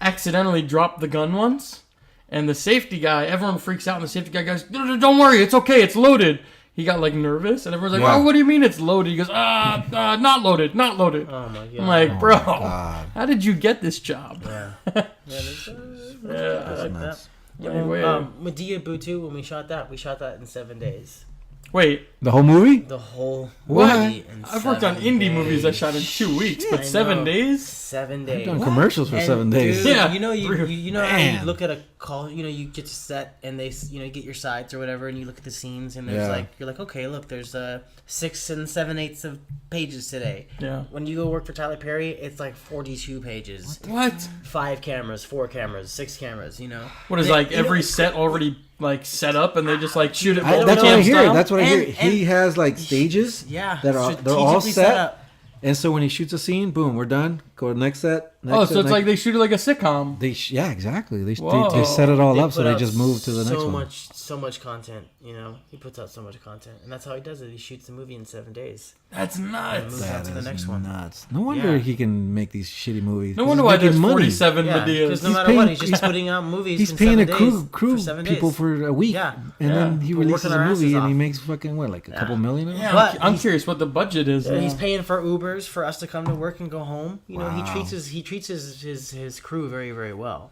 accidentally dropped the gun once, and the safety guy, everyone freaks out, and the safety guy goes, don't worry, it's okay, it's loaded. He got like nervous, and everyone's like, Yeah. oh, what do you mean it's loaded? He goes, not loaded, not loaded. Oh my god. I'm like, bro, God. how did you get this job? Yeah. Yeah, like nuts. that. Anyway. Medea Butu, when we shot that in 7 days. Wait, The whole movie? The whole What? movie in I've worked on 7 indie movies I days. shot in 2 weeks, but I 7 know. days? 7 I've days. done commercials for And 7 days. dude, Yeah. you know, you know how you Man. look at a call, you know, you get to set and they, you know, you get your sides or whatever, and you look at the scenes and there's Yeah. like, you're like, okay, look, there's 6 and 7/8 of pages today. Yeah. When you go work for Tyler Perry, it's like 42 pages. What? 5 cameras, 4 cameras, 6 cameras. You know. What is They- like you know, every set already like set up and they just like shoot it I don't That's know. what I multicam hear. style? That's what I hear. And- He has like stages Yeah. that are they're all strategically set, up. and so when he shoots a scene, boom, we're done. Go to the next set. Next Oh, set, so it's next- like they shoot it like a sitcom. yeah, exactly. They Whoa. set it all They up, so put they out just move to the next one. So much content, you know. He puts out so much content, and that's how he does it. He shoots the movie in 7 days. That's And nuts. moves on That to the is next one. nuts. No wonder Yeah. he can make these shitty movies. No 'cause wonder he's why making there's money. 47 Yeah, Medeas. because no He's matter paying- what, he's just he's- putting out movies. He's in paying 7 a days crew for 7 people days. for a week, Yeah. and then he We're releases working a our movie asses and he off. makes fucking what, like a couple million? Yeah, But I'm he's- curious what the budget is. And he's paying for Ubers for us to come to work and go home. You know, Wow. he treats his crew very, very well.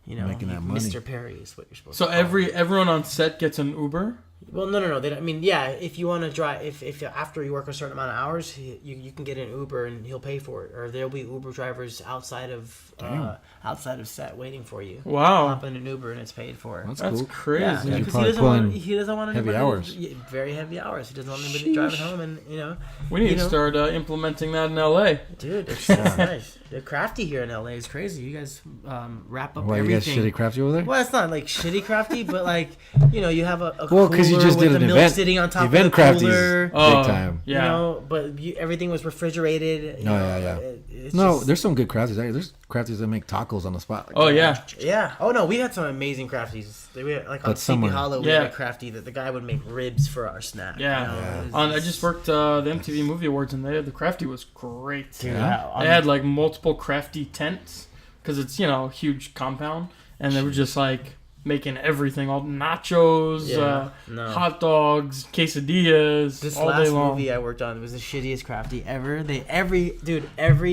You know, Making that money. Mr. Perry is what you're supposed So to call him. everyone on set gets an Uber. Well, no. They don't, I mean, yeah. If you want to drive, if after you work a certain amount of hours, you can get an Uber and he'll pay for it, or there'll be Uber drivers outside of set waiting for you. Wow, Hop in an Uber and it's paid for. That's that's cool. crazy. Yeah, You're because probably he doesn't want heavy anybody hours. very heavy hours. He doesn't want anybody driving home, and you know, We need you to know, start implementing that in LA. dude. It's nice. The crafty here in LA is crazy. You guys wrap up Why you guys everything. shitty crafty over there? Well, it's not like shitty crafty, but like, you know, you have a Well, cooler 'cause you just with did the an milk event. sitting on top Event of the crafties. cooler. Oh, time. Yeah. You know, but everything was refrigerated. Oh, yeah. No, there's some good crafties. There's crafties that make tacos on the spot. Oh yeah, Yeah. Oh no, we had some amazing crafties. We had, like on But Sleepy summer. Hollow, we Yeah. had a crafty that the guy would make ribs for our snack. yeah. You know, it was- I just worked the MTV Movie Awards, and the crafty was great. Dude, Yeah? They had like multiple crafty tents because it's a huge compound, and they were just like making everything, all nachos, Yeah, no. hot dogs, quesadillas, This all day last long. movie I worked on was the shittiest crafty ever. Every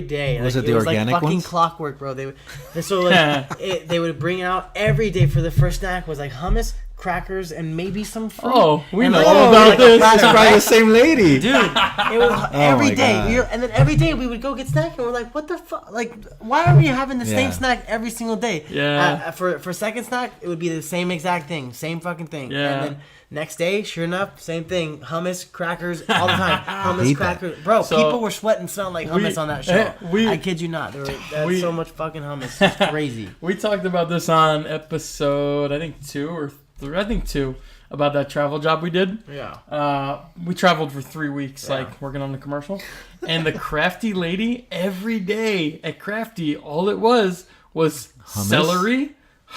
day. Was like, it the was organic like fucking ones? clockwork, bro. They would bring out every day for the first snack was like hummus, crackers, and maybe some fruit. Oh, we And, know like, all like about a this. platter, Probably right? the same lady. Dude, it was every my day. God. And then every day we would go get snack, and we're like, "What the fuck? Like, why are we having the same Yeah. snack every single day?" Yeah. For second snack, it would be the same exact thing, same fucking thing. Yeah. And then next day, sure enough, same thing: hummus, crackers, all the time. Hummus, Hate that. crackers, bro. So, people were sweating, smelling like hummus on that show. I kid you not. There was so much fucking hummus. It's crazy. We talked about this on episode, I think 2 or 3, I think 2, about that travel job we did. Yeah. We traveled for 3 weeks, like working on the commercial. And the crafty lady, every day at Crafty, all it was Hummus? celery,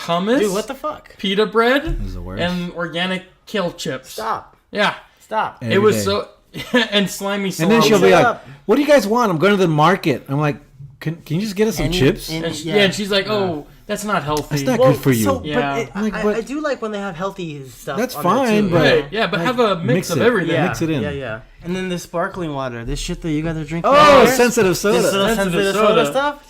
hummus, Dude, what the fuck? pita bread, is the worst. and organic kale chips. Stop. Yeah. Stop. It was day. so... and slimy And salami. then she'll be Shut like, up. "What do you guys want? I'm going to the market." I'm like, "Can you just get us some Any- chips?" any- and she's like, oh, that's not healthy. That's not good for you. So, Yeah. but I'm like, I do like when they have healthy stuff. That's on there, fine, too. but Right, yeah, but have a mix of it. everything. yeah, Mix it in. Yeah. And then the sparkling water, this shit that you guys are drinking. Oh, earlier, sensitive soda. this little sensitive soda stuff.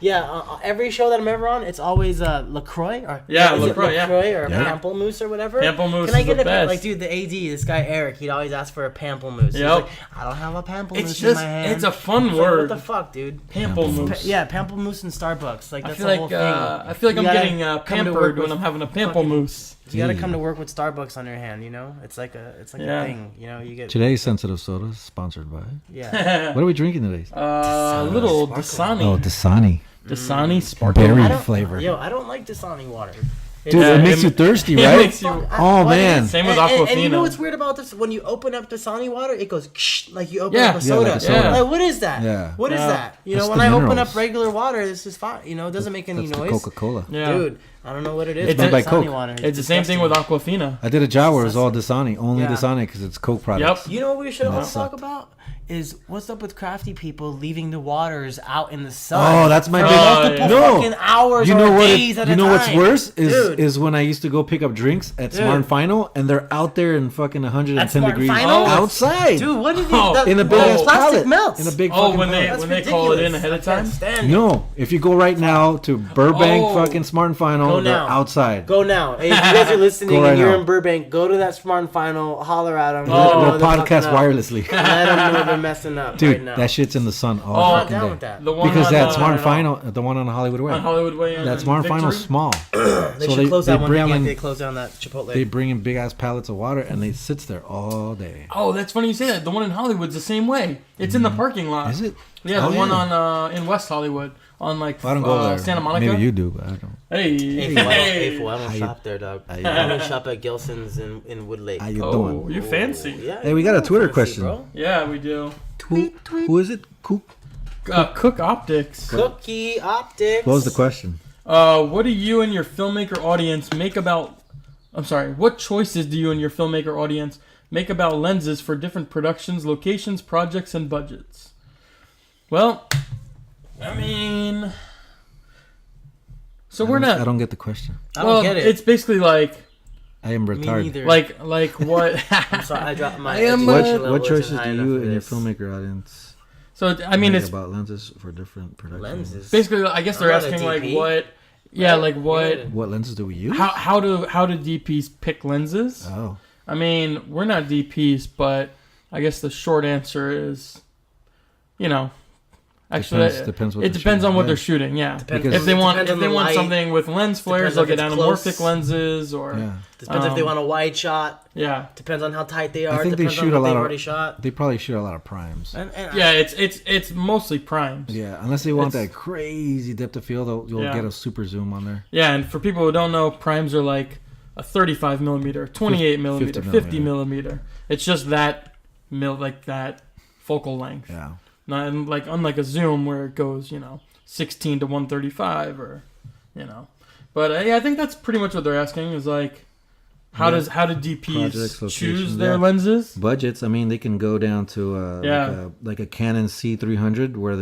Yeah. Every show that I'm ever on, it's always LaCroix or LaCroix, or Pamplemousse or whatever. Pamplemousse Can I is get the a best. like, dude? The AD, this guy Eric, he'd always ask for a Pamplemousse. He's Yep. like, I don't have a Pamplemousse It's in just, my hand. it's a fun It's word. Like, what the fuck, dude? Pamplemousse. Yeah, Pamplemousse in Starbucks. Like I that's feel the like whole thing. I feel like You I'm gotta getting come to pampered work when with I'm having a pamplemousse. You gotta come to work with Starbucks on your hand. You know, it's like a thing. You know, you get Today's sensitive soda is sponsored by. yeah. What are we drinking today? Little Dasani. Dasani. Dasani sparkling. Berry I don't- flavor. Yo, I don't like Dasani water. Dude, Yeah, it makes it- you thirsty, it right? makes you- Oh, What man. is- Same with and you know Aquafina. what's weird about this? When you open up Dasani water, it goes like you open Yeah. up a Yeah, soda. like a soda. Like, what is that? Yeah. What is Yeah. that? You know, That's when the I open minerals. up regular water, this is fine. You know, it doesn't make any That's the noise. Coca-Cola. Yeah. Dude, I don't know what it is. It's but made by Dasani Coke. water. It's the same thing with Aquafina. I did a job where it was all Dasani, only Yeah. Dasani because it's Coke products. Yep. You know what we should also sucked. talk about? Is what's up with crafty people leaving the waters out in the sun? Oh, that's my for big multiple no. fucking hours You know or what? days at You a know what's time. worse Dude. is when I used to go pick up drinks at Smart and Final, and they're out there in fucking 110 At Smart and degrees Final? outside. Dude, what did Oh, that, In a big the ass plastic pallet. melts. In a big Oh, fucking when they pallet. when they call it in ahead of I can't time. stand it. No, if you go right now to Burbank, Oh. fucking Smart and Final, Go they're now. outside. Go now. Hey, if you guys are listening Go right and you're now. in Burbank, go to that Smart and Final, holler at them. They'll podcast wirelessly. Let them know they're messing up Dude, right now. that shit's in the sun all Oh, I'm not fucking down day. with that. The one Because on, that Smart and on Final, the one on Hollywood Way, Hollywood Way. that Smart and Final's Victory? small. They so should close they that one bring like in- they closed down that Chipotle. They bring in big ass pallets of water and they sits there all day. Oh, that's funny you say that. The one in Hollywood's the same way. It's in the parking lot. Is it? Yeah, the Oh, one yeah. on in West Hollywood on like I don't go there. Santa Monica. Maybe you do, but I don't. Hey, Hey, fool, I don't How you- shop there, dog. how I you don't shop at Gilson's in Woodlake. How you oh, doing? you fancy? Yeah, Hey, we got a Twitter fancy, question. bro. Yeah, we do. Who is it? Cook. Cook Optics. Cookie Optics. What was the question? What do you and your filmmaker audience make about? I'm sorry. What choices do you and your filmmaker audience make about lenses for different productions, locations, projects, and budgets? Well, I mean, so we're I not. don't get the question. I don't get it. It's basically like I am Me retarded. neither. like what? I'm sorry, I dropped my. I am, education uh, level What isn't choices high do enough you for and your this. filmmaker audience So I mean, make it's about lenses for different productions? Lenses. basically. I guess they're I'm not a asking like DP. what. Yeah, Right? like what? Yeah. What lenses do we use? How do DPs pick lenses? Oh, I mean, we're not DPs, but I guess the short answer is, you know, actually, Depends what it they're depends on shooting. what Yeah. they're shooting. Yeah, Depends- if they want depends if on they the want light. something with lens flares, Depends they'll if get it's anamorphic close. lenses or yeah. Depends if they Um, want a wide shot. yeah. Depends on how tight they are. I think they depends shoot on a what lot they've of. already shot. They probably shoot a lot of primes. And Yeah, it's mostly primes. Yeah, unless they want It's- that crazy depth of field, you'll Yeah. get a super zoom on there. Yeah, and for people who don't know, primes are like a 35 millimeter, 28 millimeter, 50 millimeter. It's just that like that focal length. Yeah. Not like unlike a zoom where it goes, 16 to 135 or, But yeah, I think that's pretty much what they're asking is like, how do DPs Projects, choose locations, their yeah. lenses? Budgets. I mean, they can go down to Yeah. like a Canon C300 where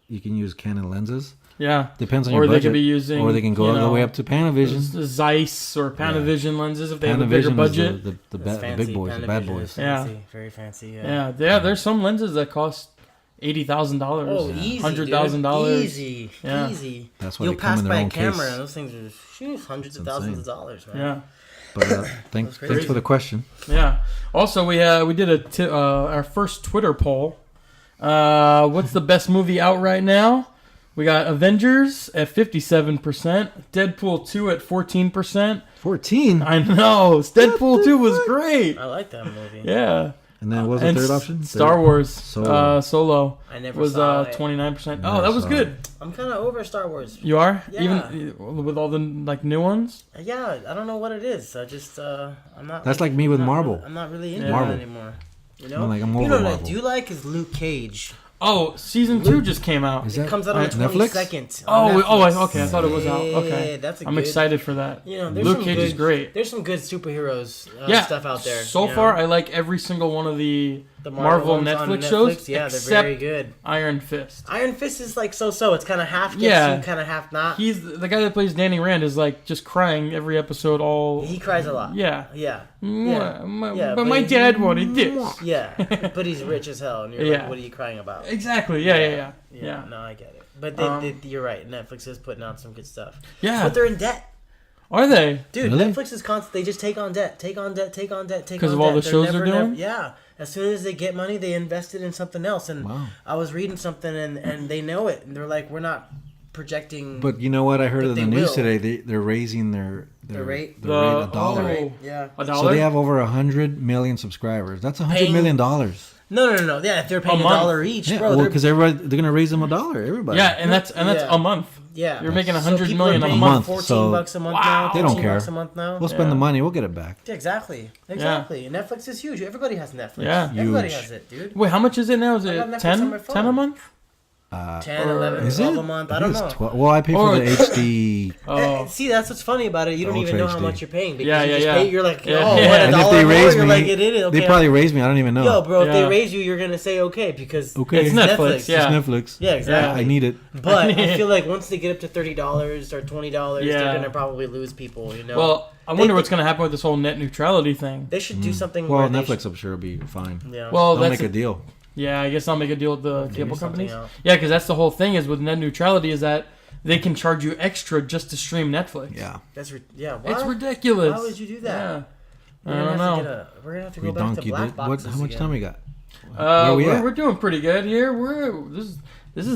you can use Canon lenses. Yeah. Depends on Or your they budget. could be using, or they can go all the way up to Panavision. Zeiss or Panavision lenses if they have a bigger Panavision budget. is the That's fancy. big boys, the bad boys. Yeah. Fancy, very fancy. Yeah, there's some lenses that cost $80,000, Oh, easy, $100,000. Easy, Yeah. easy. That's why You'll they come pass in their by a own camera, case. and those things are hundreds of It's thousands of insane. dollars, man. Yeah. But thanks crazy. for the question. Yeah. Also, we did our first Twitter poll. What's the best movie out right now? We got Avengers at 57%, Deadpool 2 at 14%. 14. I know, Deadpool 2 was great. I like that movie. Yeah. And then what was the And third option? Star Wars Solo. Solo I never was saw it. 29%. Never Oh, that was saw good. I'm kind of over Star Wars. You are? Yeah. Even with all the like new ones? Yeah, I don't know what it is. I just I'm not. That's like me with I'm not Marvel. I'm not really into Marvel. it anymore. You know, I'm you over know what I Marvel. do like is Luke Cage. Oh, season 2 just came out. Is It that comes out on the Netflix? 22nd. Okay. I thought it was out. Yeah, Okay. that's a I'm good- excited for that. You know, there's Luke some Cage good, is great. There's some good superheroes Yeah, stuff out there. So you know? far, I like every single one of the The Marvel ones on Netflix shows, Yeah, they're except very good. Iron Fist. Iron Fist is like so-so. It's kind of half gets Yeah. you, kind of half not. He's the guy that plays Danny Rand is like just crying every episode. All He cries a lot. yeah. Yeah. But my dad wanted this. Yeah, but he's rich as hell, and you're Yeah. like, what are you crying about? Exactly. Yeah. No, I get it. But you're right. Netflix is putting out some good stuff. Yeah. But they're in debt. Are they? Dude, Really? Netflix is constant. They just take on debt. Because of all the shows they're doing? Yeah. As soon as they get money, they invest it in something else. And Wow. I was reading something, and they know it. And they're like, we're not projecting. But you know what? I heard But in the they news will. today. They're raising their rate? the rate $1. Oh, Yeah. $1. So they have over 100 million subscribers. That's $100 million. No. Yeah, if they're paying A a month. dollar each, Yeah, bro. well, they're- because they're gonna raise them $1. Everybody. Yeah, and that's Yeah. a month. yeah. You're making So 100 people million are a paying month. month, $14 so- a month Wow. now. They don't 15 care. bucks a month now. We'll spend the money. We'll get it back. Yeah, exactly. Netflix is huge. Everybody has Netflix. Yeah. Everybody Huge. has it, dude. Wait, how much is it now? Is I got it Netflix 10? on my phone. 10 a month? 10, 11, Is 12 it? a month. I think don't it's know. 12. Well, I pay Or- for the HD. Oh. See, that's what's funny about it. You don't even Ultra know how HD. much you're paying. Because Yeah, you yeah, just yeah. Pay, you're like, Yeah. oh, Yeah. what, $1 And if they more? raise You're me, like, it is. Okay. they probably raise me. I don't even know. Yo, bro, if they Yeah. raise you, you're going to say okay because Okay. It's Netflix, yeah. It's Netflix. Yeah, exactly. I need it. But I feel like once they get up to $30 or $20, Yeah. they're going to probably lose people, you know? Well, I wonder what's going to happen with this whole net neutrality thing. they should do something Well, where they Netflix, I'm sure, will be fine. should, yeah. Well, They'll that's make a deal. yeah. I guess I'll make a deal with the cable something companies. out. Yeah, because that's the whole thing is with net neutrality is that they can charge you extra just to stream Netflix. Yeah. Yeah, why? It's ridiculous. Why would you do that? Yeah. We're I gonna don't have to know. we're gonna have to We go back to donkey black did. boxes How much again. time we got? Where we at? We're doing pretty good here. This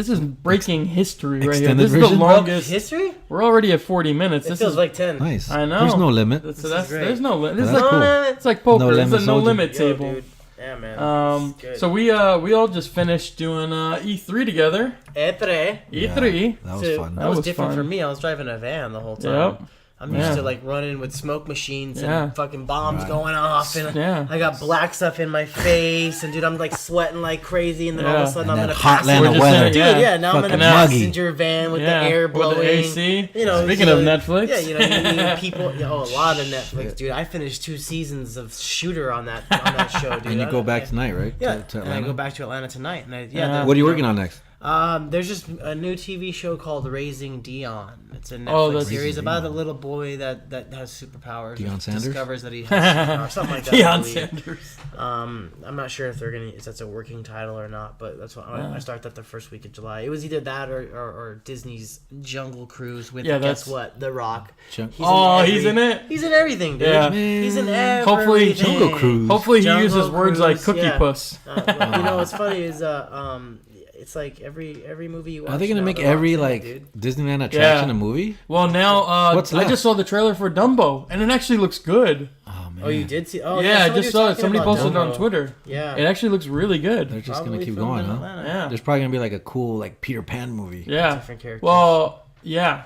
is breaking history right here. Extended This is the version? longest. History? We're already at 40 minutes. It This feels is like 10. Nice. I know. There's no limit. That's great. there's no limit. This is That's like cool. it's like poker. No It's limit a no soldier. limit Yo, table. dude. Yeah, man. It's good. So we all just finished doing E3 together. E3. E3. That was So, fun. That was was different fun. for me. I was driving a van the whole time. Yep. I'm used Yeah. to like running with smoke machines Yeah. and fucking bombs going off, and Yeah. I got black stuff in my face, and dude, I'm like sweating like crazy, and then all of Yeah. a sudden And I'm in that a hot passenger. land of We're just weather. saying, Dude, yeah, now I'm in a Fucking muggy. passenger van with Yeah, the air with blowing. the AC. You know, Speaking so- of Netflix. yeah, you know, you need people. Yeah, oh, a lot of Netflix, dude. I finished 2 seasons of Shooter on that show, dude. And you go back tonight, right? Yeah, To and I Atlanta? go back to Atlanta tonight, and What are you working on next? There's just a new TV show called Raising Dion. It's a Netflix that's- series Raising about a Dion. little boy that has superpowers. Deion and Sanders? discovers that he has or something like that. I Deion believe. Sanders. I'm not sure if that's a working title or not, but that's what I start that the first week of July. It was either that or Disney's Jungle Cruise with Yeah, guess that's- what, The Rock. Jun- He's in it? He's in everything, dude. Yeah. He's in Man. everything. Hopefully- Jungle Cruise. Hopefully he Jungle uses words like Cruise, cookie yeah. puss. You know what's funny is it's like every movie you watch. Are they gonna now, make The Rock's every in it, like dude. Disneyland attraction Yeah. a movie? Well, now What's I left? just saw the trailer for Dumbo, and it actually looks good. Oh man. Oh, you did see? Oh, yeah, I somebody just was saw it. talking Somebody about posted it on Dumbo. Twitter. Yeah, It actually looks really They're good. just Probably gonna keep filmed going, in huh? Atlanta. Yeah. There's probably gonna be like a cool like Peter Pan movie. Yeah. Different characters. Well, yeah.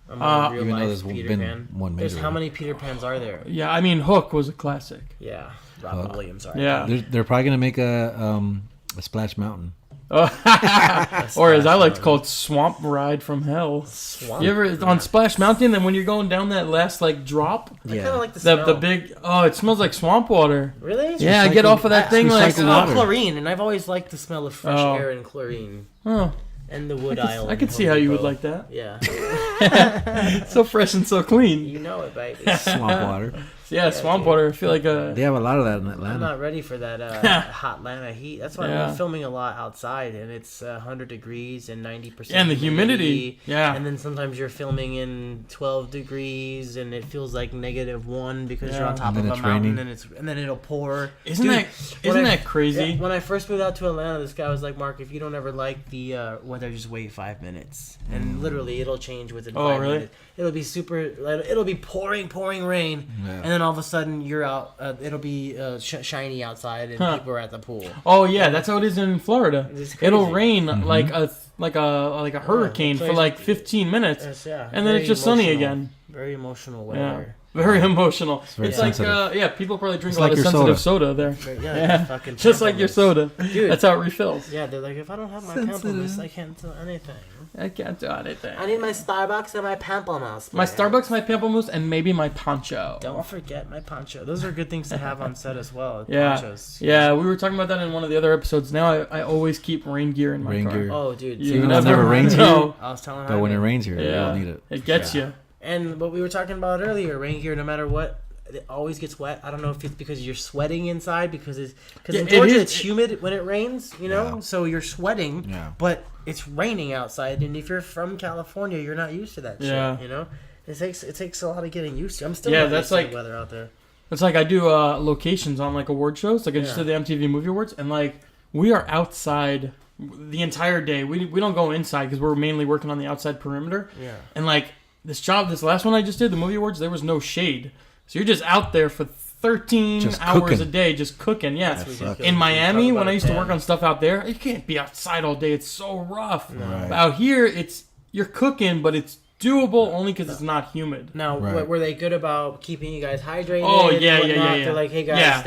I'm on real Even though life there's Peter been Pan. one made There's how already. many Peter Pans are there? Yeah, I mean, Hook was a classic. Yeah, Robin Williams. Sorry. Yeah. They're probably gonna make a Splash Mountain. Or as I like to call it, Swamp Ride from Hell. Swamp. You ever on Splash Mountain? And when you're going down that last like drop, I kind of like the the smell. big it smells like swamp water. Really? Yeah, I get recycled- off of that it's thing like recycled Oh, water. chlorine, and I've always liked the smell of fresh Oh. air and chlorine oh, and the wood aisle. I could see how you would like that. Yeah, So fresh and so clean. you know it, baby. Swamp water. Yeah, swamp water. I feel like They have a lot of that in I'm Atlanta. not ready for that hot Atlanta heat. That's why Yeah. we're filming a lot outside, and it's 100 degrees and 90%. And the humidity. Yeah. And then sometimes you're filming in 12 degrees, and it feels like -1 because you're Yeah. on top And of then a it's mountain, raining. and then it'll pour. Isn't Dude, that when isn't I- that crazy? Yeah, when I first moved out to Atlanta, this guy was like, "Mark, if you don't ever like the weather, just wait 5 minutes, and literally it'll change within 5 really? minutes. It'll be it'll be pouring rain, Yeah. and then all of a sudden you're out. It'll be shiny outside, and people are at the pool. Oh yeah, that's how it is in Florida. It's crazy. It'll rain Mm-hmm. like a hurricane so for it's- like 15 minutes, It's, yeah, and then very it's just sunny emotional. again. Very emotional Yeah. weather. Very emotional. very It's like, sensitive. people probably drink It's a lot like of your sensitive soda there. Yeah, fucking Just like your pamplemousse. soda. Dude. That's how it refills. Yeah, they're like, if I don't have my pamplemousse, I can't do anything. I can't do anything. I need my Starbucks and my pamplemousse. My man. Starbucks, my pamplemousse, and maybe my poncho. Don't forget my poncho. Those are good things to have on set as well. Yeah. Ponchos. Yeah, we were talking about that in one of the other episodes. Now I always keep rain gear in my Rain car. gear. Oh, dude. You Even though it never rains know. I was telling But when it Jaime. rains here, we Yeah, all need it. it gets you. And what we were talking about earlier, rain gear, no matter what, it always gets wet. I don't know if it's because you're sweating inside because in Yeah, it Georgia is- it's humid when it rains, you know, Yeah. so you're sweating, Yeah. but it's raining outside. And if you're from California, you're not used to that Yeah. shit, you know. It takes a lot of getting used to. I'm still Yeah, not that's used to like- the weather out there. It's like I do locations on like award shows. Like I just Yeah. did the MTV Movie Awards, and like we are outside the entire day. We don't go inside because we're mainly working on the outside perimeter. Yeah. And like this last one I just did, the Movie Awards, there was no shade, so you're just out there for 13 Just hours cooking. a day just cooking. Yeah. That's ridiculous. In We Miami, talk when about I it, used to work man. on stuff out there, you can't be outside all day. It's so rough. Right. But out here, you're cooking, but it's doable only because it's not humid. Now, Right. were they good about keeping you guys hydrated? Oh, and yeah, yeah, whatnot? yeah, yeah. They're like, hey guys, Yeah.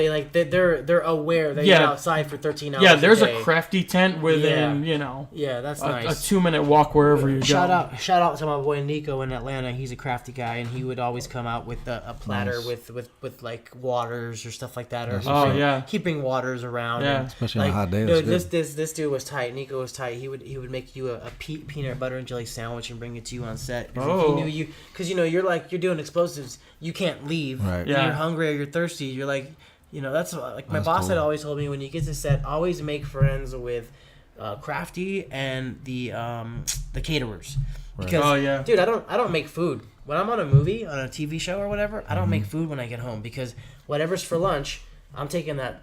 they're aware that Yeah. you're outside for 13 hours. Yeah, there's day. a crafty tent within, you know, Yeah, that's a nice. 2-minute walk wherever you go. Shout out to my boy Nico in Atlanta. He's a crafty guy, and he would always come out with a platter Nice. with like waters or stuff like that, or Oh, yeah. he'd bring waters around. Yeah. and, Especially on like, a hot day. dude, That's good. this dude was tight. Nico was tight. He would make you a peanut butter and jelly sandwich and bring it to you on set. 'Cause if Oh. he knew you, because you know you're doing explosives, you can't leave. Right. Yeah. You're hungry or you're thirsty. You're like, you know, that's like my That's boss had cool. always told me when you get to set, always make friends with crafty and the caterers. Right. Because Oh, yeah. dude, I don't make food. When I'm on a movie, on a TV show or whatever, I don't make food when I get home because whatever's for lunch, I'm taking it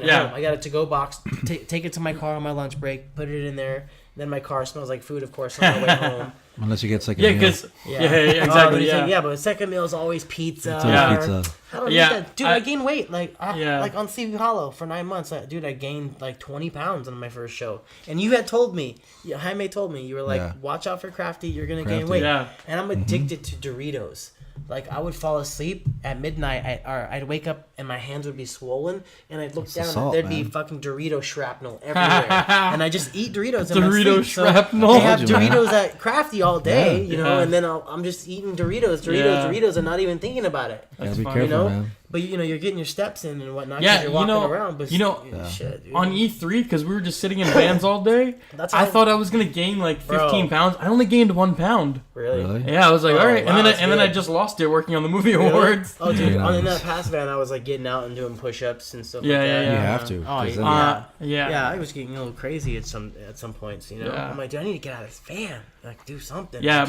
Yeah. home. I got a to-go box, take it to my car on my lunch break, put it in there. Then my car smells like food, of course, on my way home. Unless you get second Yeah, meal. because Yeah, exactly. Oh, Yeah. but the second meal is always pizza. It's always Yeah. pizza. I don't Yeah, need that. Dude, I gained weight. Like on Sleepy Hollow for 9 months. Dude, I gained like 20 pounds on my first show. And you had told me, Jaime told me, you were like, Yeah. watch out for Crafty, you're going to gain Crafty. weight. Yeah. And I'm addicted to Doritos. Like, I would fall asleep at midnight, I'd wake up and my hands would be swollen, and I'd look the down salt, and there'd be man. fucking Dorito shrapnel everywhere. And I just eat Doritos in my Dorito sleep. shrapnel. So they have Told you, man. Doritos at Crafty all day, Yeah. you know, Yeah. and then I'm just eating Doritos, Yeah. Doritos, and not even thinking about it. Gotta be fine. careful, You know, man. but you know you're getting your steps in and whatnot. Yeah, 'cause you're you walking know- around. But you know, shit, dude. On E3, because we were just sitting in vans all day, That's I how- thought I was going to gain like 15 Bro. pounds. I only gained 1 pound. really. Really? Yeah, I was like, Oh, all right. wow, and that's then I good. just lost it working on the movie Really? awards. Oh, dude, Yeah. in that past van, I was like getting out and doing push-ups and stuff. Yeah, like yeah, that. yeah. You have to. Oh, 'cause yeah. then- Yeah. Yeah, I was getting a little crazy at some points. You know, Yeah. I'm like, dude, I need to get out of this van, like do something. Yeah,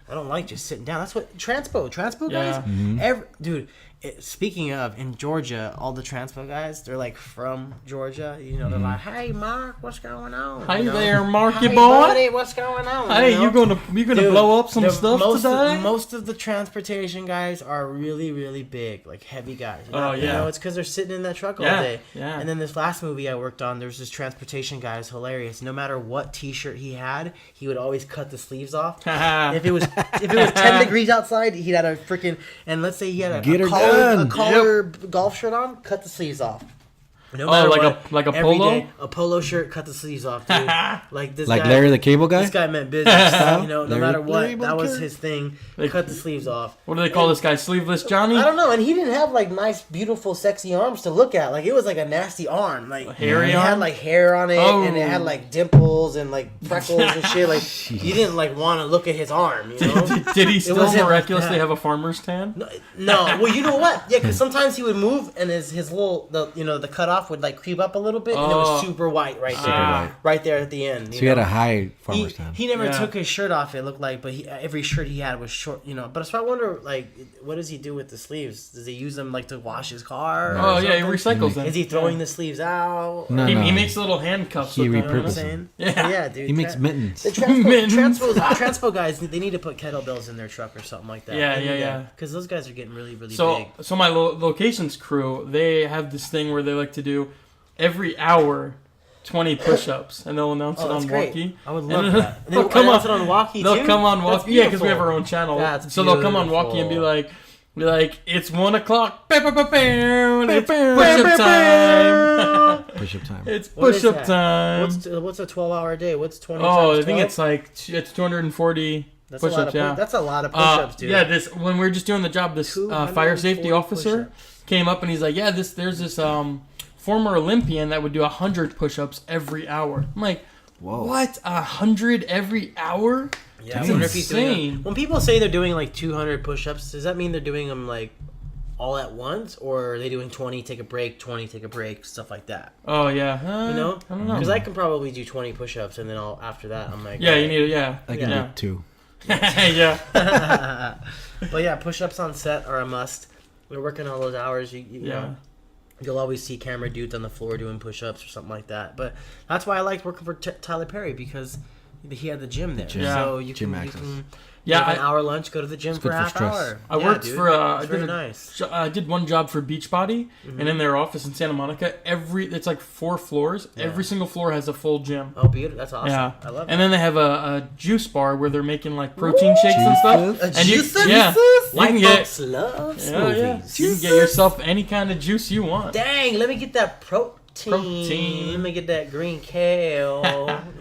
I don't like just sitting down. That's what transpo Yeah. guys. Dude. Speaking of, in Georgia, all the transpo guys, they're like from Georgia. You know, they're like, "Hey, Mark, what's going on? Hi You know? there, Marky Hey, boy. buddy, what's going on? Hey, you know? you gonna Dude, blow up some the- stuff most today? most of the transportation guys are really, really big, like heavy guys. You know, Oh, You yeah. know, it's because they're sitting in that truck all Yeah, day. yeah. And then this last movie I worked on, there was this transportation guy. It's hilarious. No matter what T-shirt he had, he would always cut the sleeves off. if it was 10 degrees outside, he'd had a freaking, and let's say he had Get a her collar, done. golf shirt on, cut the sleeves off. No Oh, matter like what, a every polo? day, a polo shirt, cut the sleeves off, dude. Like this Like guy, Larry the Cable Guy? This guy meant business. You know, no Larry- matter what, Larry that was Bunker? his thing. Like- Cut the sleeves off. What do they call this guy? Sleeveless Johnny? I don't know, and he didn't have like nice, beautiful, sexy arms to look at. Like it was like a nasty arm. Like hairy it had arm? like hair on it, Oh. and it had like dimples and like freckles and shit. Like you didn't like want to look at his arm. You know? Did he still wasn't like miraculously that. have a farmer's tan? No, well, you know what? Yeah, because sometimes he would move, and his little, the cutoff would like creep up a little bit, and it was Oh. super white right there, white. right there at the end. So you had a high farmer's tan. He never Yeah. took his shirt off. It looked like, but every shirt he had was short. You know, but so I wonder, like, what does he do with the sleeves? Does he use them like to wash his car? or Oh, yeah, he something? recycles them. Is he throwing the sleeves out? No, He, no. he makes little handcuffs. He with them, You know what I'm repurposes saying? Yeah. Yeah, dude. He makes mittens. The transpo, Mittens. transpo guys, they need to put kettlebells in their truck or something like that. Yeah, yeah. Because those guys are getting really, really So, big. so my locations crew, they have this thing where they like to do every hour 20 push-ups, and they'll announce Oh, it that's on great. Walkie. I would And love then that. They'll They come announce on. it on Walkie They'll too? come on That's Walkie. Yeah, because we have beautiful. our own channel. That's so they'll come on beautiful. Walkie and be like, Be like, it's 1 o'clock. It's push-up time. Push-up time. It's What is push-up that? time. What's a 12-hour day? What's 20 Oh, times I think 12? it's like it's 240 That's a lot push-ups. of Yeah, that's a lot of push-ups, dude. yeah. This when we were just doing the job, this fire safety 240 officer push-ups. came up and he's like, "Yeah, there's this former Olympian that would do 100 push-ups every hour." I'm like, Whoa. "What? 100 every hour?" Yeah, I That's wonder if he's doing insane. them. When people say they're doing like 200 push-ups, does that mean they're doing them like all at once, or are they doing 20, take a break, 20, take a break, stuff like that? Oh yeah, You know, I don't know. because I can probably do 20 push-ups, and then after that, I'm like, Yeah, you need it. I can yeah. do 2. yeah. But yeah, push-ups on set are a must. We're working all those hours. You Yeah. know, you'll always see camera dudes on the floor doing push-ups or something like that. But that's why I liked working for Tyler Perry, because he had the gym there. Yeah. So you Gym can, access. you Yeah, have an I- hour lunch, go to the gym for good a for half stress. hour. I Yeah, worked dude. for It's very I nice. did one job for Beachbody, Mm-hmm. and in their office in Santa Monica, it's like 4 floors. Yeah. Every single floor has a full gym. Oh, beautiful. That's awesome. Yeah, I love and that. then they have a juice bar where they're making like protein shakes and stuff. Jesus. And you, Juices? yeah, you White can get, folks love yeah, smoothies. you can get yourself any kind of juice you want. Dang, let me get that protein. Protein. Let me get that green kale,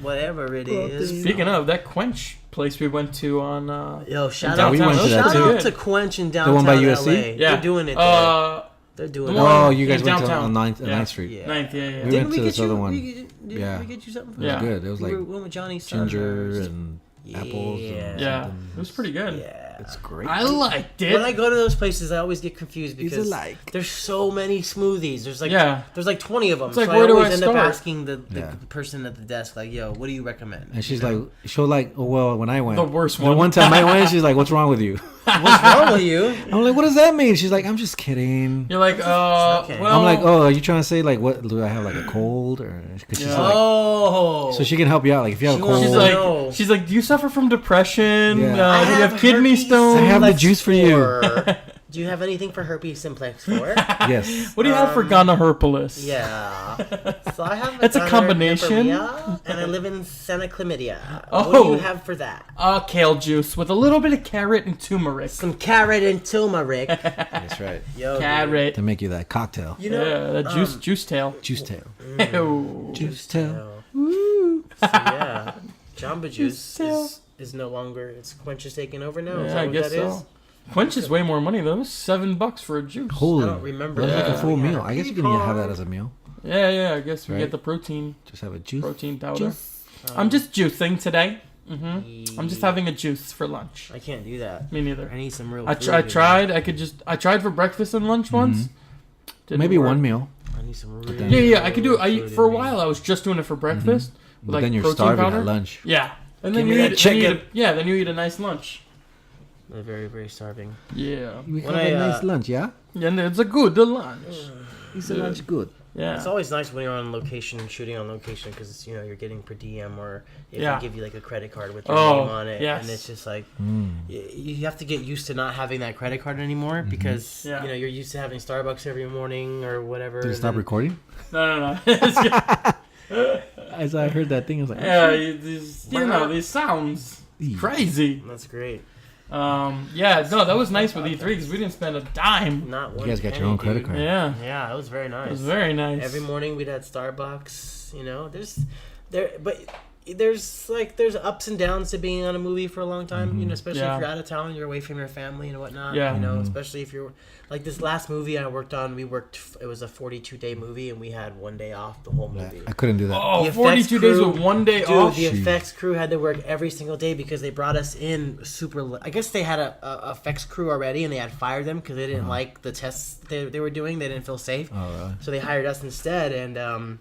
whatever it is. Speaking of that Quench place we went to on, Yo, shout downtown, out, we went to that shout too. out to Quench in downtown one by LA. USC? yeah, They're doing it there. They're doing the it. one- Oh, you guys in went to downtown. on 9th, Yeah. 9th Street. Yeah. 9th, yeah. We Didn't went we to get this you? other one. Did Yeah. we get you something? It was Yeah. good. It was like we went with Johnny's ginger son. and apples. Yeah. And Yeah, something. it was pretty good. Yeah. It's great. I liked it. When I go to those places, I always get confused It's because alike. there's so many smoothies. There's like Yeah. there's like 20 of them. It's like, so where I do always I end up start? asking the Yeah. person at the desk, like, "Yo, what do you recommend?" And she's You know? like, she'll like, oh, well, when I went. The worst The one. one time I went, she's like, what's wrong with you? "What's wrong with you?" I'm like, what does that mean? She's like, I'm just kidding. You're like, okay. well, I'm like, oh, are you trying to say like, what do I have like a cold or? Cause she's Yeah. like, Oh, so she can help you out. Like if you have a She cold, wants she's No. like, she's like, do you suffer from depression? Yeah. I Do you have kidney herpes stones? I have the simplex juice for you. 4. Do you have anything for herpes simplex 4? yes. What do you have for gonorrhoepolis? Yeah. So I have That's a combination. gonorrhea, and I live in Santa Chlamydia. What do Oh. you have for that? Kale juice with a little bit of carrot and turmeric. Some carrot and turmeric. That's right. Yo, dude. Carrot. To make you that cocktail. You know, Yeah, that juice tail. Juice tail. Ew. Juice tail. so yeah, Jamba Juice tail. is no longer. It's Quench is taking over now. Is Yeah, that I what guess that is? so. Quench is way more money though. It was $7 for a juice. Holy. I don't remember That's like that. a full We had meal. a I guess you can have that as a meal. Yeah. I guess we Right. get the protein Just have a juice. powder. Juice. I'm just juicing today. I'm just having a juice for lunch. I can't do that. Me neither. I need some real. I food, tried. I tried for breakfast and lunch once. Didn't Maybe work. one meal. I need some real. then- Yeah. I could do. food For a in me. while, I was just doing it for breakfast. With But like then you're protein starving powder. at lunch. Yeah. And Give then me you that eat, chicken. then you eat a nice lunch. I'm very, very starving. Yeah. We When have I, a nice lunch, yeah? And it's a good lunch. Is the lunch good? Yeah. It's always nice when you're on location, shooting on location, because you're getting per diem, or if Yeah. they give you like a credit card with your Oh, name on it, yes. and it's just like you have to get used to not having that credit card anymore because Yeah. you're used to having Starbucks every morning or whatever. Did you and stop then- recording? No. It's good. As I heard that thing, I was like, Yeah, these sounds crazy. That's great. Yeah, no, that was nice with E3 because we didn't spend a dime. Not one. you guys got your penny, own credit dude. card. Yeah, Yeah, it was very nice. it was very nice. Every morning we'd had Starbucks. There's ups and downs to being on a movie for a long time. Especially Yeah. if you're out of town, you're away from your family and whatnot. Yeah. Especially if you're like this last movie I worked on. It was a 42-day movie, and we had one day off the whole movie. I couldn't do that. Oh, The effects 42 days crew- with one day Dude, off. the effects crew had to work every single day because they brought us in super. I guess they had a effects crew already, and they had fired them because they didn't like the tests they were doing. They didn't feel safe, Oh, really? so they hired us instead. And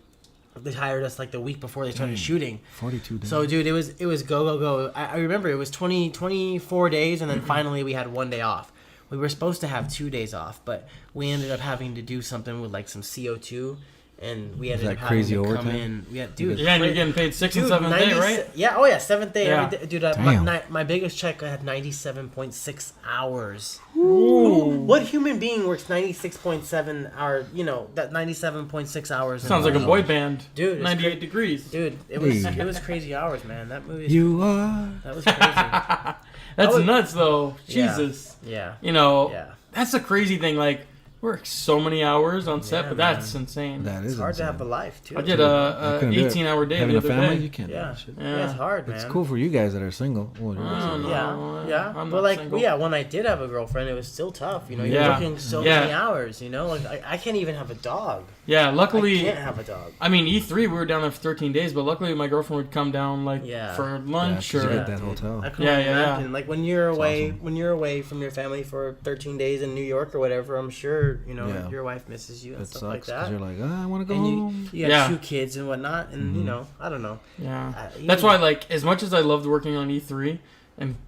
they hired us like the week before they started shooting. 42 days. So, dude, it was go. I remember it was 24 days, and then finally we had one day off. We were supposed to have 2 days off, but we ended up having to do something with like some CO2, and we ended that up having crazy to come overtime? in. We had, dude, Yeah, and you're getting paid 6th and 7th day, right? Yeah, oh yeah, 7th day. Yeah. Every day. Dude, Damn. my biggest check I had 97.6 hours. Ooh. What human being works 96.7 hours? That 97.6 hours. in Sounds like a week? boy band. Dude, it's 98 cra- degrees. Dude, it was crazy hours, man. That movie. You are. That was crazy. That's was- nuts, though. Yeah. Jesus. Yeah. You know, Yeah. that's the crazy thing. Like, work so many hours on set, Yeah, but that's insane. That is It's hard to insane. have a life too. I did I a couldn't do it. 18-hour day Having the a other family, day. you can't do Yeah. that shit. Yeah, it's hard, man. It's cool for you guys that are single. Well, you're not Oh, single. no. Yeah, I'm but not like, single. yeah, when I did have a girlfriend, it was still tough. You know, you're Yeah. working so Yeah. many hours. You know, like I can't even have a dog. Yeah, I luckily, can't have a dog. I mean, E3, we were down there for 13 days, but luckily my girlfriend would come down, like, Yeah. for lunch Yeah, 'cause you or... got that hotel. I couldn't Yeah, even yeah, yeah. imagine. Like when you're away, awesome. when you're away from your family for 13 days in New York or whatever, I'm sure you know Yeah. your wife misses you and It stuff sucks like because that. you're like, I want to go And home. you got Yeah. 2 kids and whatnot, and you know, I don't know. Yeah. Even- That's why, like, as much as I loved working on E3,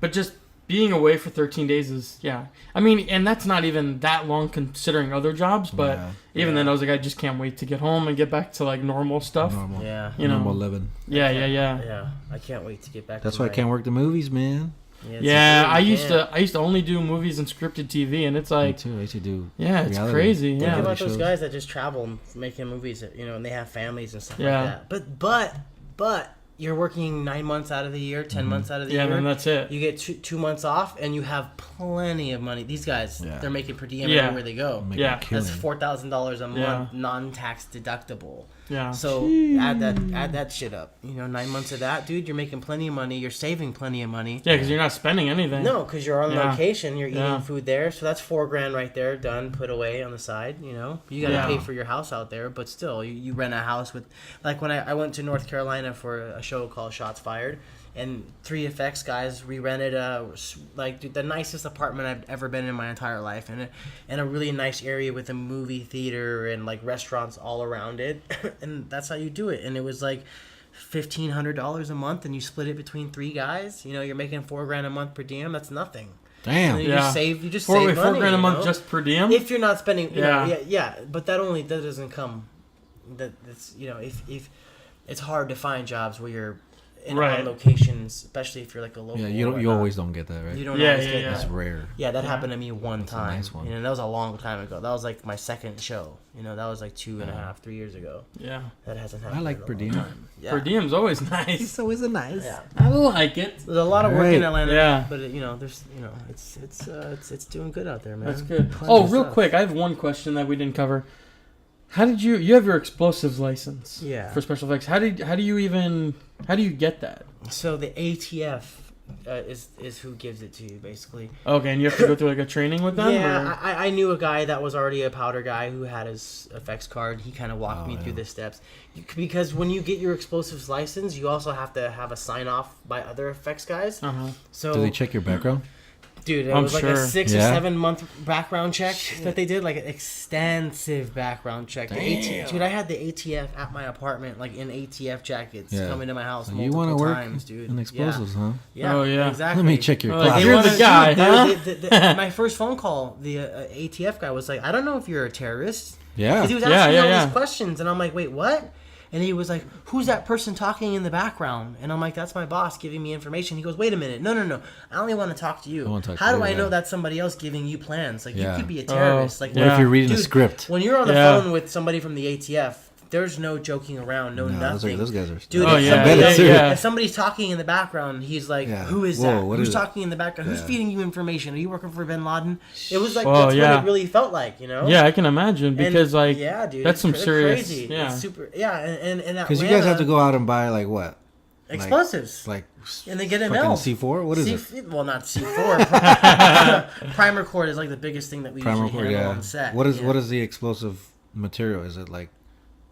but just being away for 13 days is, yeah. I mean, and that's not even that long considering other jobs, but Yeah. even then I was like, I just can't wait to get home and get back to, like, normal stuff. Normal. Yeah, You know. Normal living. Yeah. yeah. I can't wait to get back. That's to why I my- can't work the movies, man. it's Yeah, okay, I you used can't. to only do movies and scripted TV, and it's Me like, too. I used to do. yeah, it's reality. crazy. Think Yeah. reality about those shows. guys that just travel making movies, you know, and they have families and stuff Yeah. like that. But you're working 9 months out of the year, 10 months out of the Yeah, year. then that's it. You get 2 months off, and you have plenty of money. These guys, Yeah. they're making per diem Yeah. everywhere they go. Make Yeah. a killing. That's $4,000 a month, Yeah. non-tax deductible. Yeah. So add that shit up. You know, 9 months of that, dude. You're making plenty of money. You're saving plenty of money. Yeah, because you're not spending anything. No, because you're on Yeah. location. You're eating Yeah. food there, so that's $4,000 right there, done, put away on the side. You know, you gotta Yeah. pay for your house out there, but still, you rent a house with, like when I went to North Carolina for a show called Shots Fired, and 3FX guys, we rented dude, the nicest apartment I've ever been in my entire life, and a really nice area with a movie theater and like restaurants all around it, and that's how you do it. And it was like $1,500 a month, and you split it between 3 guys. You know, you're making $4,000 a month per diem. That's nothing. Damn. And you Yeah. just save. You just Four save money. grand a you month know? just per diem? If you're not spending. You know, Yeah. yeah. But that doesn't come. That's you know if it's hard to find jobs where you're in Right. on locations, especially if you're like a local. Yeah, or you whatnot. always don't get that, right? You don't Yeah, always yeah, get yeah. that. That's rare. Yeah, that Yeah. happened to me one That's a time. nice one. You know, that was a long time ago. That was like my second show. You know, that was like 2.5, 3 years ago. Yeah. That hasn't happened. I like in a per long diem. time. Yeah. Per diem's always nice. always a nice. Yeah. I like it. There's a lot of work Right. in Atlanta. Yeah. But you know, there's it's doing good out there, man. That's good. Plenty Oh, of real stuff. quick, I have one question that we didn't cover. How did you have your explosives license? Yeah. For special effects. How do you get that? So the ATF is who gives it to you, basically. Okay, and you have to go through like a training with them? Yeah, or? I knew a guy that was already a powder guy who had his effects card. He kind of walked me yeah. through the steps. Because when you get your explosives license, you also have to have a sign off by other effects guys. Uh-huh. So Do they check your background? Dude, it I'm was like sure. a 6 Yeah. or 7 month background check that they did, like an extensive background check. Dude, I had the ATF at my apartment, like in ATF jackets, Yeah. coming to my house You multiple want to work times, dude. in explosives, huh? Yeah. Oh, yeah. Exactly. Let me check your Like, closet. you're the guy, huh? My first phone call, the ATF guy was like, "I don't know if you're a terrorist." Yeah. Because he was Yeah, asking me yeah, all yeah. these questions, and I'm like, "Wait, what?" And he was like, "Who's that person talking in the background?" And I'm like, "That's my boss giving me information." He goes, "Wait a minute, no. I only want to talk to you. I wanna talk How to do you, I know yeah. that's somebody else giving you plans? Like Yeah. you could be a terrorist. Like yeah. What if you're reading a Dude, script? when you're on the Yeah. phone with somebody from the ATF, there's no joking around, no No, nothing. those guys are. Dude, Oh, if, yeah, somebody, yeah, if- yeah. if somebody's talking in the background, he's like, Yeah. "Who is Whoa, that? what Who's is it?" talking in the background? Who's Yeah. feeding you information? Are you working for Bin Laden?" It was like Oh, that's yeah. what it really felt like, you know? Yeah, I can imagine And- because like yeah, dude, that's it's some cra- serious. Crazy. Yeah. It's super. Yeah, and Because you guys have to go out and buy like what? explosives, Like and they get them fucking mailed. C4? What is it? Well, not C4. Primer cord is like the biggest thing that we Primer usually cord, handle yeah. on set. What is yeah. what is the explosive material? Is it like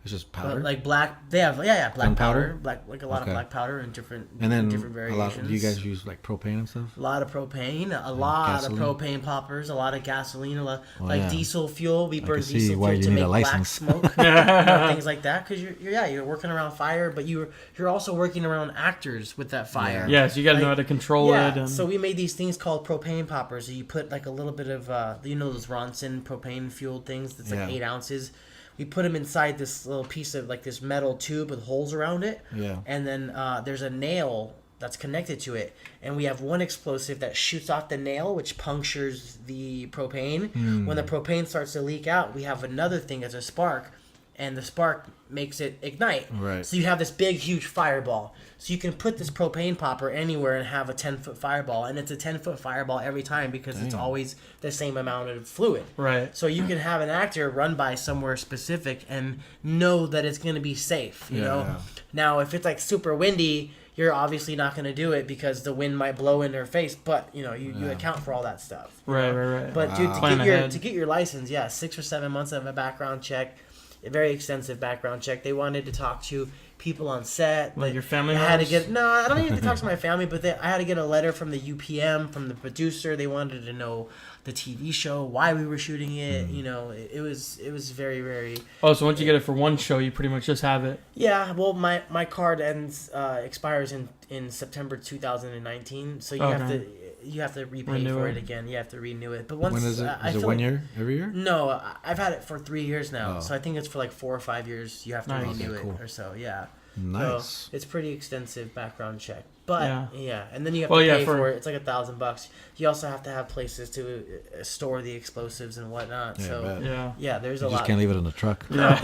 it's just powder? But like black, they have black Gunpowder? powder, like a lot Okay. of black powder and different and then different a variations. lot. Do you guys use like propane and stuff? A lot of propane, a lot gasoline? of propane poppers, a lot of gasoline, a lot Well, like yeah. diesel fuel. We burn can see diesel why fuel you to need make a black license. smoke, you know, things like that. Because you're working around fire, but you're also working around actors with that fire. Yeah, so you got to know Like, how to control Yeah, it. And, so we made these things called propane poppers. So you put like a little bit of, those Ronson propane fueled things that's like Yeah. 8 ounces. We put them inside this little piece of like this metal tube with holes around it. Yeah. And then there's a nail that's connected to it. And we have one explosive that shoots off the nail, which punctures the propane. When the propane starts to leak out, we have another thing as a spark. and the spark makes it ignite. Right. So you have this big, huge fireball. So you can put this propane popper anywhere and have a 10-foot fireball, and it's a 10-foot fireball every time because it's always the same amount of fluid. Right. So you can have an actor run by somewhere specific and know that it's going to be safe, you know? Yeah. Now, if it's like super windy, you're obviously not going to do it because the wind might blow in their face, but, you know, you account for all that stuff. you Right, know? right. But, dude, Plan ahead. to get your license, 6 or 7 months of a background check, a very extensive background check. They wanted to talk to people on set. Like your family I had to members? get no, I don't even have to talk to my family, but I had to get a letter from the UPM, from the producer. They wanted to know the TV show, why we were shooting it. You know, it was very, very. Oh, so once you get it for one show, you pretty much just have it. Yeah, well, my card expires in September 2019, so you have to repay Renew for it. it again. You have to renew it. But once When is it? I Is it feel 1 like- year? Every year? No, I've had it for 3 years now, Oh. so I think it's for like 4 or 5 years. You have to Nice. renew Okay, cool. it or so. Yeah. Nice. So it's pretty extensive background check. But Yeah. yeah, and then you have Well, to yeah, pay for- for it. It's like $1,000. You also have to have places to store the explosives and whatnot. Yeah, I so bet. Yeah. there's You a just lot. can't leave it in the truck. Yeah.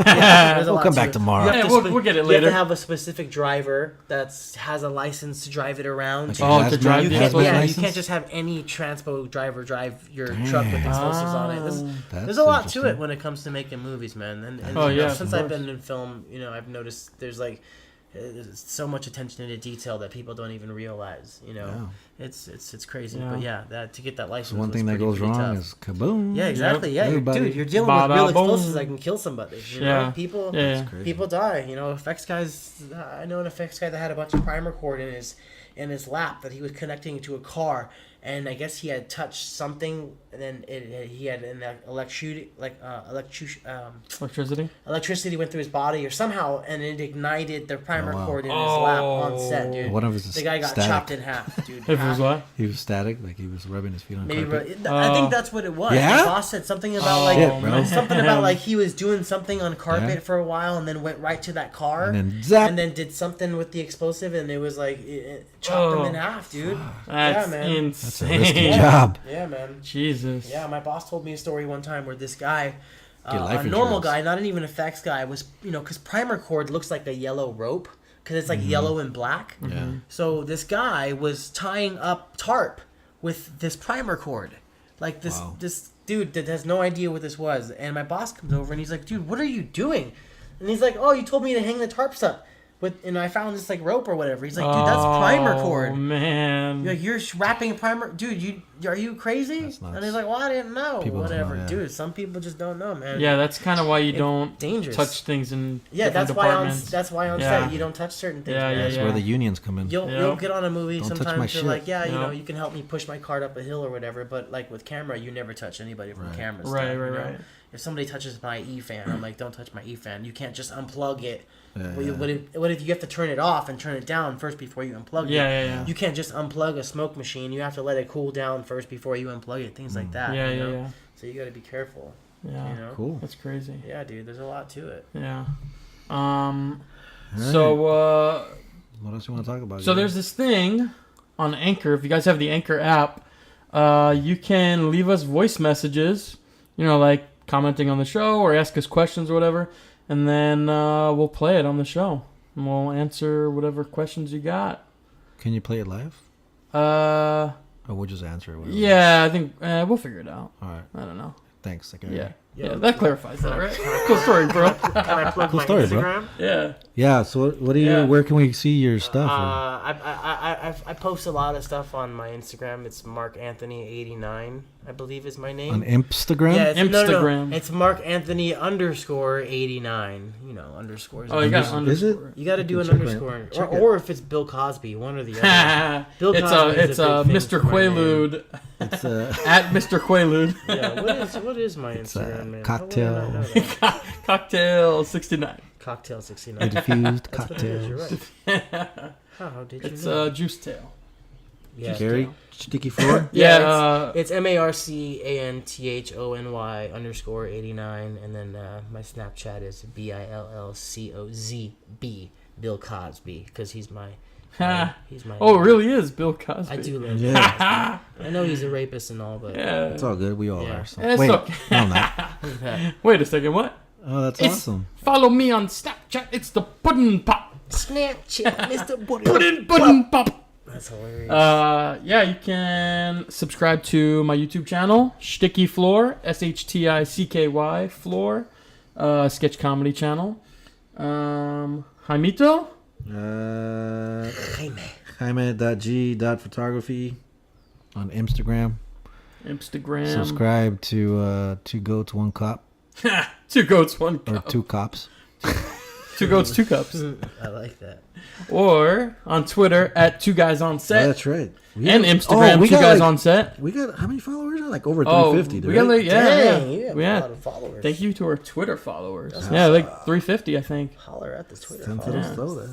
There's a We'll lot come to back it. tomorrow. You have Yeah, to we'll get it You have later. to have a specific driver that has a license to drive it around. Like Oh, a to hazmat- drive You the can't, explosive yeah, you license? can't just have any transpo driver drive your truck with explosives on it. That's There's a lot to interesting. it when it comes to making movies, man. And Oh, you know, yeah, since of I've course. been in film, you know, I've noticed there's like so much attention to detail that people don't even realize. You know, it's crazy. Yeah. But yeah, that to get that license. So one was thing that pretty goes wrong tough. is kaboom. Yeah, exactly. Yeah, Everybody. dude, you're dealing with Bada real boom. explosives that can kill somebody. You know? Yeah. People, Yeah. Crazy. people die. You know, effects guys. I know an effects guy that had a bunch of primer cord in his lap that he was connecting to a car, and I guess he had touched something, and then he had an electricity went through his body or somehow, and it ignited the primer Oh, wow. cord in his lap on set, dude. One of his The guy got static. chopped in half, dude. If it was what? He was static, like he was rubbing his feet on Maybe carpet. I think that's what it was. Yeah? The boss said something about like Shit, bro. something about like he was doing something on carpet Yeah. for a while and then went right to that car And then zap. and then did something with the explosive and it was like it chopped him in half, dude. That's yeah, man. That's a insane. risky job. Yeah, man. Jesus. Yeah, my boss told me a story one time where this guy, Get life a normal insurance. guy, not even effects guy, was because primer cord looks like a yellow rope because it's like yellow and black. Yeah. So this guy was tying up tarp with this primer cord, like this Wow. this dude that has no idea what this was. And my boss comes over and he's like, "Dude, what are you doing?" And he's like, "Oh, you told me to hang the tarps up." And I found this like rope or whatever. He's like, "Dude, that's primer Oh, cord." man. You're like, "You're wrapping primer, dude. Are you crazy?" That's nuts. And he's like, "Well, I didn't know." People don't Whatever, know, yeah. dude. Some people just don't know, man. Yeah, that's kind of why you don't dangerous. touch things in Yeah, different that's why on departments. set Yeah. you don't touch certain things. Yeah, man. yeah, That's where the unions come in. You'll Yeah. get on a movie Don't touch sometimes. my You're shit. like, yeah, you Yeah. know, you can help me push my cart up a hill or whatever. But like with camera, you never touch anybody from Right. camera. Right, stuff, right, you know? right. If somebody touches my E fan, I'm like, don't touch my E fan. You can't just unplug it. Yeah. What if you have to turn it off and turn it down first before you unplug it? Yeah, yeah, yeah. You can't just unplug a smoke machine. You have to let it cool down first before you unplug it. Things like that. Yeah, you yeah, know? yeah. So you got to be careful. Yeah. You know? Cool. That's crazy. Yeah, dude. There's a lot to it. Yeah. Alright. So What else you want to talk about? so guys? there's this thing on Anchor. If you guys have the Anchor app, you can leave us voice messages, you know, like commenting on the show or ask us questions or whatever, and then we'll play it on the show. And we'll answer whatever questions you got. Can you play it live? Uh, Or we'll just answer it? Whatever. yeah, I think we'll figure it out. All right. I don't know. Thanks. Okay. Yeah. Yeah. Yeah, that clarifies that, right? Cool story, bro. Can I plug Cool my story, bro. Instagram? Yeah. Yeah. So what do you? Yeah. Where can we see your stuff? I post a lot of stuff on my Instagram. It's Mark Anthony 89, I believe is my name. On Instagram? Yeah, it's, no, Instagram. it's Mark Anthony _ 89. You know, underscores. Oh, you got Is it? underscore. You got to do an Check it. underscore, Check it. or if it's Bill Cosby, one or the other. Bill it's Cosby is it's a big Mr. thing for my name. Quaalude It's at Mr. Quaalude. Yeah, what is my It's, Instagram, man? cocktail. How would I not know that? Cocktail 69. Cocktail 69. diffused That's what it is, you're cocktails. right. How did you It's know? Juice Tail. Yeah. Gary, sticky floor. Yeah, it's MarcAnthony _ 89, and then my Snapchat is BILLCOZB, Bill Cosby, because he's my. He's my. oh, it really is Bill Cosby. I do love Yeah. I know he's a rapist and all, but Yeah. It's all good. We all Yeah. are. So. It's Wait, okay. no, I'm not. Wait a second, what? Oh, that's It's- awesome. Follow me on Snapchat. It's the Puddin' Pop. Snapchat, Mr. Puddin' Pop. That's hilarious. Yeah, you can subscribe to my YouTube channel, Shticky Floor, SHTICKY Floor, sketch comedy channel. Jaimito? Jaime.g.photography on Instagram. Instagram. Subscribe to Two Goats, One Cop. 2 goats, 1 Or cup. Two Cops. 2 goats, 2 cups. I like that. Or on Twitter at 2 Guys on Set. That's right. And Instagram, 2 Guys on Set. We got, how many followers? Like over Oh, 350, dude. we got like, Dang, yeah. you have Yeah. a lot of followers. Thank you to our Twitter followers. Yeah, like 350, I think. Holler at the Twitter Send to followers. the soda.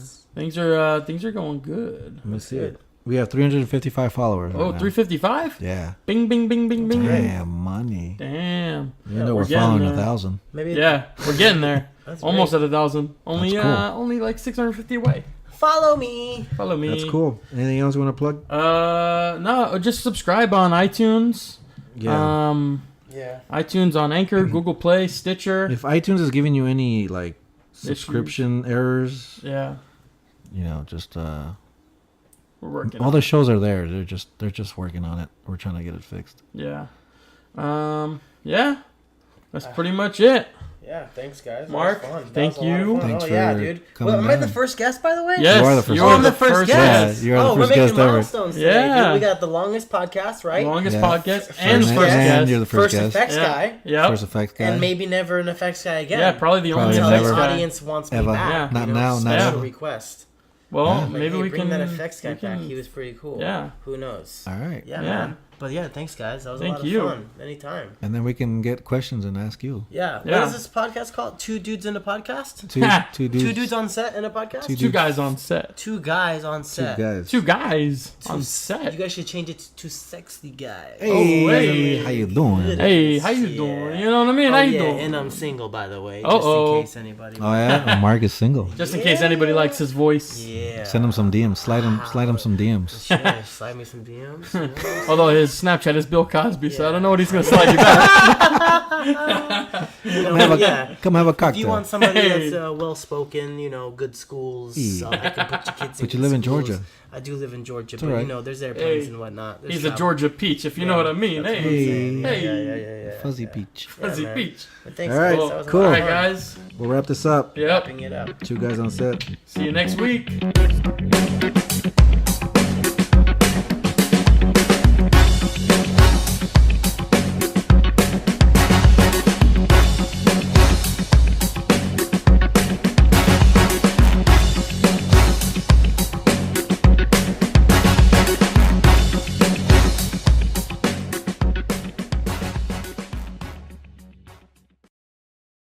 Things are going good. Let me see it. We have 355 followers. Oh, right now. 355? Yeah. Bing, bing, bing, bing, bing. Damn, money. Damn. You know we're we're getting following there. 1,000. Maybe Yeah, we're getting there. That's Almost great. at 1,000. Only, That's cool. only like 650 away. Follow me. Follow me. That's cool. Anything else you want to plug? No, just subscribe on iTunes. Yeah. Yeah. iTunes on Anchor, Google Play, Stitcher. If iTunes is giving you any like subscription errors, Yeah, you know, just we're working. all on the it. shows are there. They're just working on it. We're trying to get it fixed. Yeah. Yeah. That's pretty much it. Yeah, thanks guys. Mark, That was fun. That thank was a lot of you. fun. Thanks Oh yeah, for dude. coming Well, am I the down. first guest, by the way? Yes, You are the first Oh, I'm guest. the first guest. Yeah, you are the Oh, first we're making guest ever. milestones today. Yeah. Dude. We got the longest podcast, right? Longest Yeah. podcast and First first guest. guest. And you're the first guest. effects yeah. guy. Yep. First effects guy. And maybe never an effects guy again. Yeah, probably the Probably only Until effects this guy. audience wants me Ever. back. Yeah. Not you know, now, not special ever. request. Well, Yeah. Like, maybe hey, we bring can. that effects guy we back. can- He was pretty cool. Yeah. Who knows? All right. Yeah, Yeah. man. But yeah, thanks guys. That was Thank a lot you. of fun. Anytime. And then we can get questions and ask you. Yeah. Yeah. What is this podcast called? Two dudes in a podcast? Two dudes. Two dudes on set in a podcast? Two 2 guys on set. Two guys on Two set. guys. 2 guys on You set. guys should change it to sexy guys. Hey, Oh, hey. how you doing? Hey, how you Yeah. doing? You know what I mean? Oh, How you yeah, doing? and I'm single, by the way, Uh-oh. just in case anybody. Oh yeah, Mark is single. Just in case anybody likes his voice. Yeah. Send him some DMs. Slide him some DMs. Sure, slide me some DMs. You know? Although his Snapchat is Bill Cosby, so I Yeah. don't know what he's gonna slide you back. Yeah. Come have a If you cocktail. want somebody Hey. that's well spoken, you know, good schools, Yeah. I can put your kids in But you good live in schools. Georgia. I do live in Georgia, but alright. you know, there's airplanes Hey. and whatnot. There's He's a travel. Georgia peach, if you know what I mean. That's what I'm Hey, saying. Yeah, hey, yeah. Fuzzy peach. fuzzy man. peach. But thanks, All right, guys. That was a cool. lot All of right, fun. guys. We'll wrap this up. Yep. Wrapping it up. Two guys on set. See you next week.